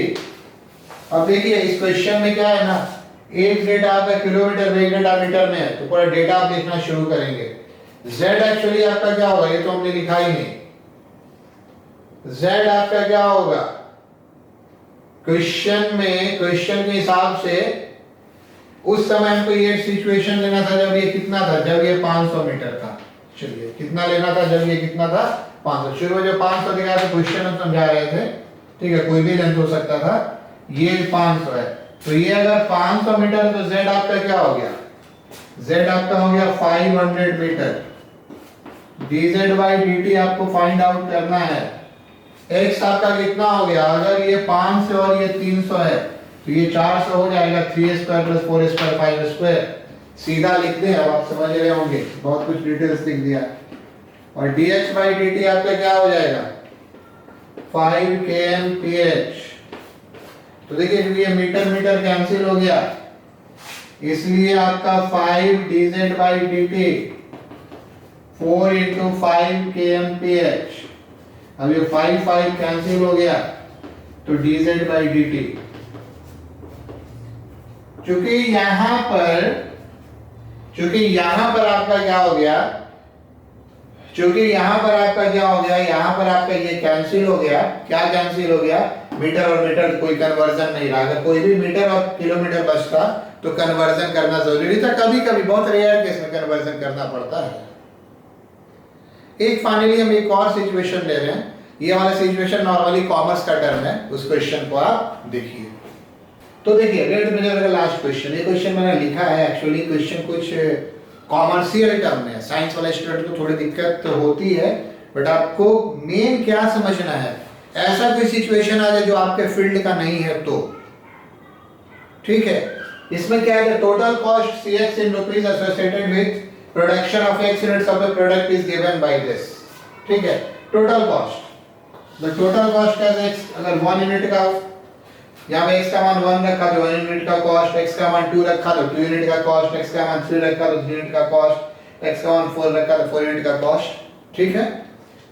अब देखिए इस क्वेश्चन में क्या है ना, एक डेटा आपका किलोमीटर में, एक डेटा मीटर में है, तो पूरा डेटा आप लिखना शुरू करेंगे। Z एक्चुअली आपका क्या होगा, ये तो हमने लिखा ही नहीं। Z आपका क्या होगा, क्वेश्चन के हिसाब से उस समय हमको ये सिचुएशन लेना था जब ये कितना था, जब ये 500 मीटर था। चलिए कितना लेना था, जब ये कितना था 500। शुरू में जो 500 दिखाया था क्वेश्चन हम समझा रहे थे, ठीक है, कोई भी लेंथ हो सकता था। ये 500 है, तो ये अगर 500 मीटर है तो Z आपका क्या हो गया, Z आपका हो गया 500 मीटर। dz by dt आपको फाइंड आउट करना है। x आपका कितना हो गया, अगर ये 500 और ये 300 है तो ये 400 हो जाएगा, 3 स्क्वायर प्लस 4 स्क्वायर 5 स्क्वायर। सीधा लिख दें, अब आप समझ रहे होंगे, बहुत कुछ डिटेल्स लिख दिया। और dx by dt आपका क्या हो जाएगा 5 kmph। तो देखिए ये मीटर मीटर कैंसिल हो गया, इसलिए आपका 5 dz by dt 4 into 5 kmph। अब ये 5 कैंसिल हो गया तो dz by dt। चूंकि यहां पर आपका क्या हो गया, यहां पर आपका ये कैंसिल हो गया। क्या कैंसिल हो गया, मीटर और मीटर कोई कन्वर्जन नहीं रहा। अगर कोई भी मीटर और किलोमीटर बचता तो कन्वर्जन करना जरूरी था। कभी कभी बहुत रेयर केस में कन्वर्जन करना पड़ता है। एक फाइनली हम एक और सिचुएशन ले रहे हैं। ये वाला सिचुएशन नॉर्मली कॉमर्स का टर्म है, उस क्वेश्चन को आप देखिए। तो देखिए रेड मेजर का लास्ट क्वेश्चन, ये क्वेश्चन मैंने लिखा है। एक्चुअली क्वेश्चन कुछ कॉमर्शियल टर्म में है, साइंस वाले स्टूडेंट को थोड़ी दिक्कत तो होती है, बट आपको मेन क्या समझना है, ऐसा कोई सिचुएशन आ जाए जो आपके फील्ड का नहीं है तो ठीक है। इसमें क्या है, total cost Cx in rupees associated with production of x units of the product is given by this. ठीक है, total cost, the total cost as x, अगर 1 यूनिट का यहाँ पे x का मान 1 रखा तो 1 यूनिट का कॉस्ट, x का मान 2 रखा तो 2 यूनिट का कॉस्ट, x का मान 3 रखा तो 3 यूनिट का कॉस्ट, x का मान 4 रखा तो 4 यूनिट का कॉस्ट। ठीक है,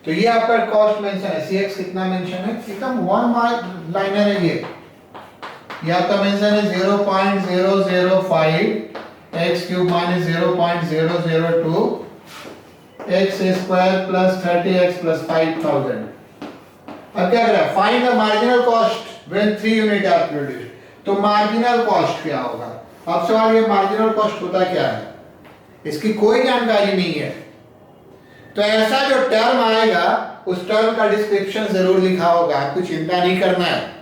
तो ये आपका कॉस्ट मेंशन है। Cx कितना मेंशन है, एकदम 1 मार्क लाइनर है ये आपका मेंशन है 0.005 x cube minus 0.002 x square plus 30x plus 5000। अब क्या करें, find the marginal cost when 3 unit are produced. तो मार्जिनल कॉस्ट क्या होगा। अब सवाल ये मार्जिनल कॉस्ट होता क्या है, इसकी कोई जानकारी नहीं है। तो ऐसा जो टर्म आएगा उस टर्म का डिस्क्रिप्शन जरूर लिखा होगा, आपको चिंता नहीं करना है।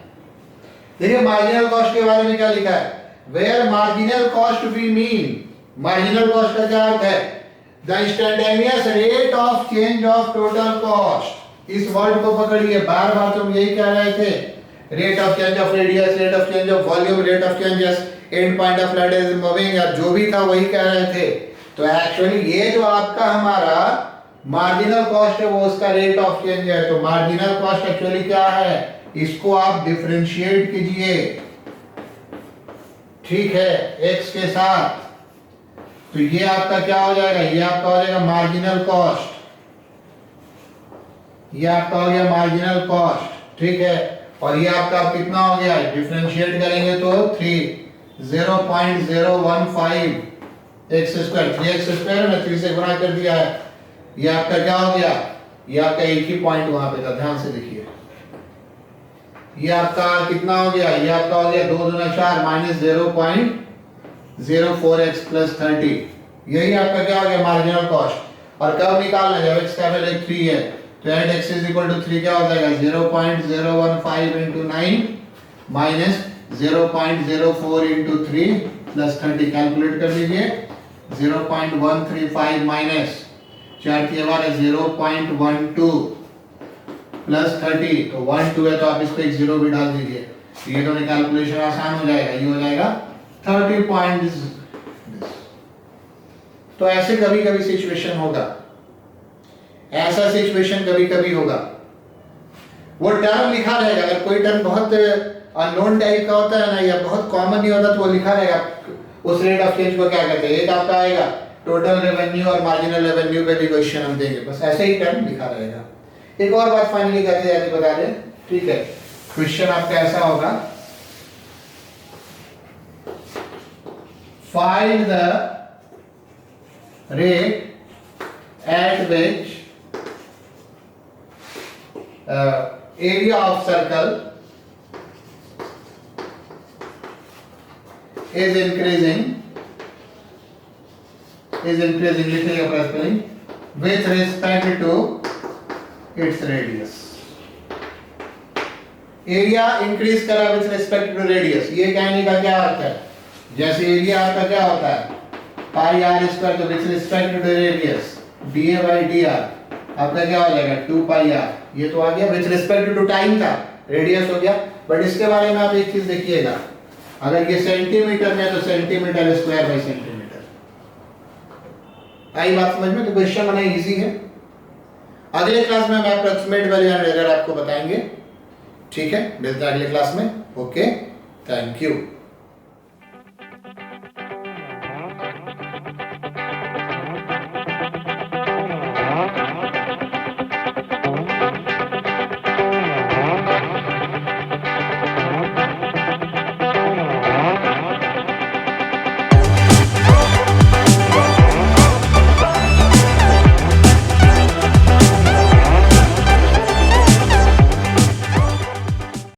देखिए मार्जिनल कॉस्ट के बारे में क्या लिखा है, where marginal cost we mean, marginal cost का क्या अर्थ है, the instantaneous rate of change of total cost. इस वर्ड को पकड़िए, बार बार तुम यही कह रहे थे, rate of change of radius, rate of change of volume, rate of change and point of ladder is moving, या जो भी था वही कह रहे थे। तो एक्चुअली ये जो आपका हमारा मार्जिनल कॉस्ट है वो उसका रेट ऑफ चेंज है। तो मार्जिनल कॉस्ट एक्चुअली क्या है, इसको आप डिफरेंशिएट कीजिए, ठीक है, x के साथ। तो ये आपका क्या हो जाएगा, ये आपका हो जाएगा मार्जिनल कॉस्ट, ये आपका हो गया मार्जिनल कॉस्ट। ठीक है, और ये आपका कितना हो गया, डिफरेंशिएट करेंगे तो 0.015 x स्क्वायर, 3x स्क्वायर में 3 से गुणा कर दिया है। ये आपका क्या हो गया, ये आपका एक ही पॉइंट वहां पे था, ध्यान से देखिए। ये आपका कितना हो गया, ये आपका हो गया 2 दूना 4 माइनस 0.04x प्लस 30। यही आपका क्या हो गया मार्जिनल कॉस्ट। और कब निकालना है, जब x का वैल्यू 3 है तो at x is equal to 3 क्या हो जाएगा 0.015 into 9 minus 0.04 into 3 plus 30। Calculate कर लीजिए, 0.135 माइनस 4 के बाद 0.12 प्लस 30, तो 1 2 है तो आप इसको एक जीरो भी डाल दीजिए, ये तो कैलकुलेशन आसान हो जाएगा, ये हो जाएगा 30 पॉइंट। तो ऐसे कभी कभी सिचुएशन होगा, ऐसा सिचुएशन कभी कभी होगा। वो टर्म लिखा रहेगा, अगर कोई टर्म बहुत अननोन टाइप का होता है ना, या बहुत कॉमन नहीं होता, तो वो लिखा रहेगा उस रेट ऑफ चेंज को क्या कहते हैं। एक आपका आएगा टोटल रेवेन्यू और मार्जिनल रेवेन्यू पे भी क्वेश्चन हम देंगे, बस ऐसे ही टर्म लिखा रहेगा। एक और बात फाइनली कहते जाते बता दें, ठीक है, क्वेश्चन आपका ऐसा होगा, find the rate at which area of circle is increasing लिखेगा plus spelling with respect to its radius. Area increase करा विथ रिस्पेक्ट टू रेडियस, ये कहने का क्या अर्थ है? जैसे एरिया आपका क्या होता है पाई आर स्क्वायर, तो with respect to radius d A by d r आपका क्या हो जाएगा 2 पाई आर. ये तो आ गया विथ रिस्पेक्ट टू टाइम था, रेडियस हो गया. बट इसके बारे में आप एक चीज देखिएगा, अगर ये सेंटीमीटर में है तो सेंटीमीटर स्क्वायर बाई सेंटीमीटर. आई बात समझ में? तो क्वेश्चन बना इजी है. अगले क्लास में हम अप्रोक्सीमेट वैल्यू एंड एरर आपको बताएंगे. ठीक है, मिलते हैं अगले क्लास में. Okay, thank you.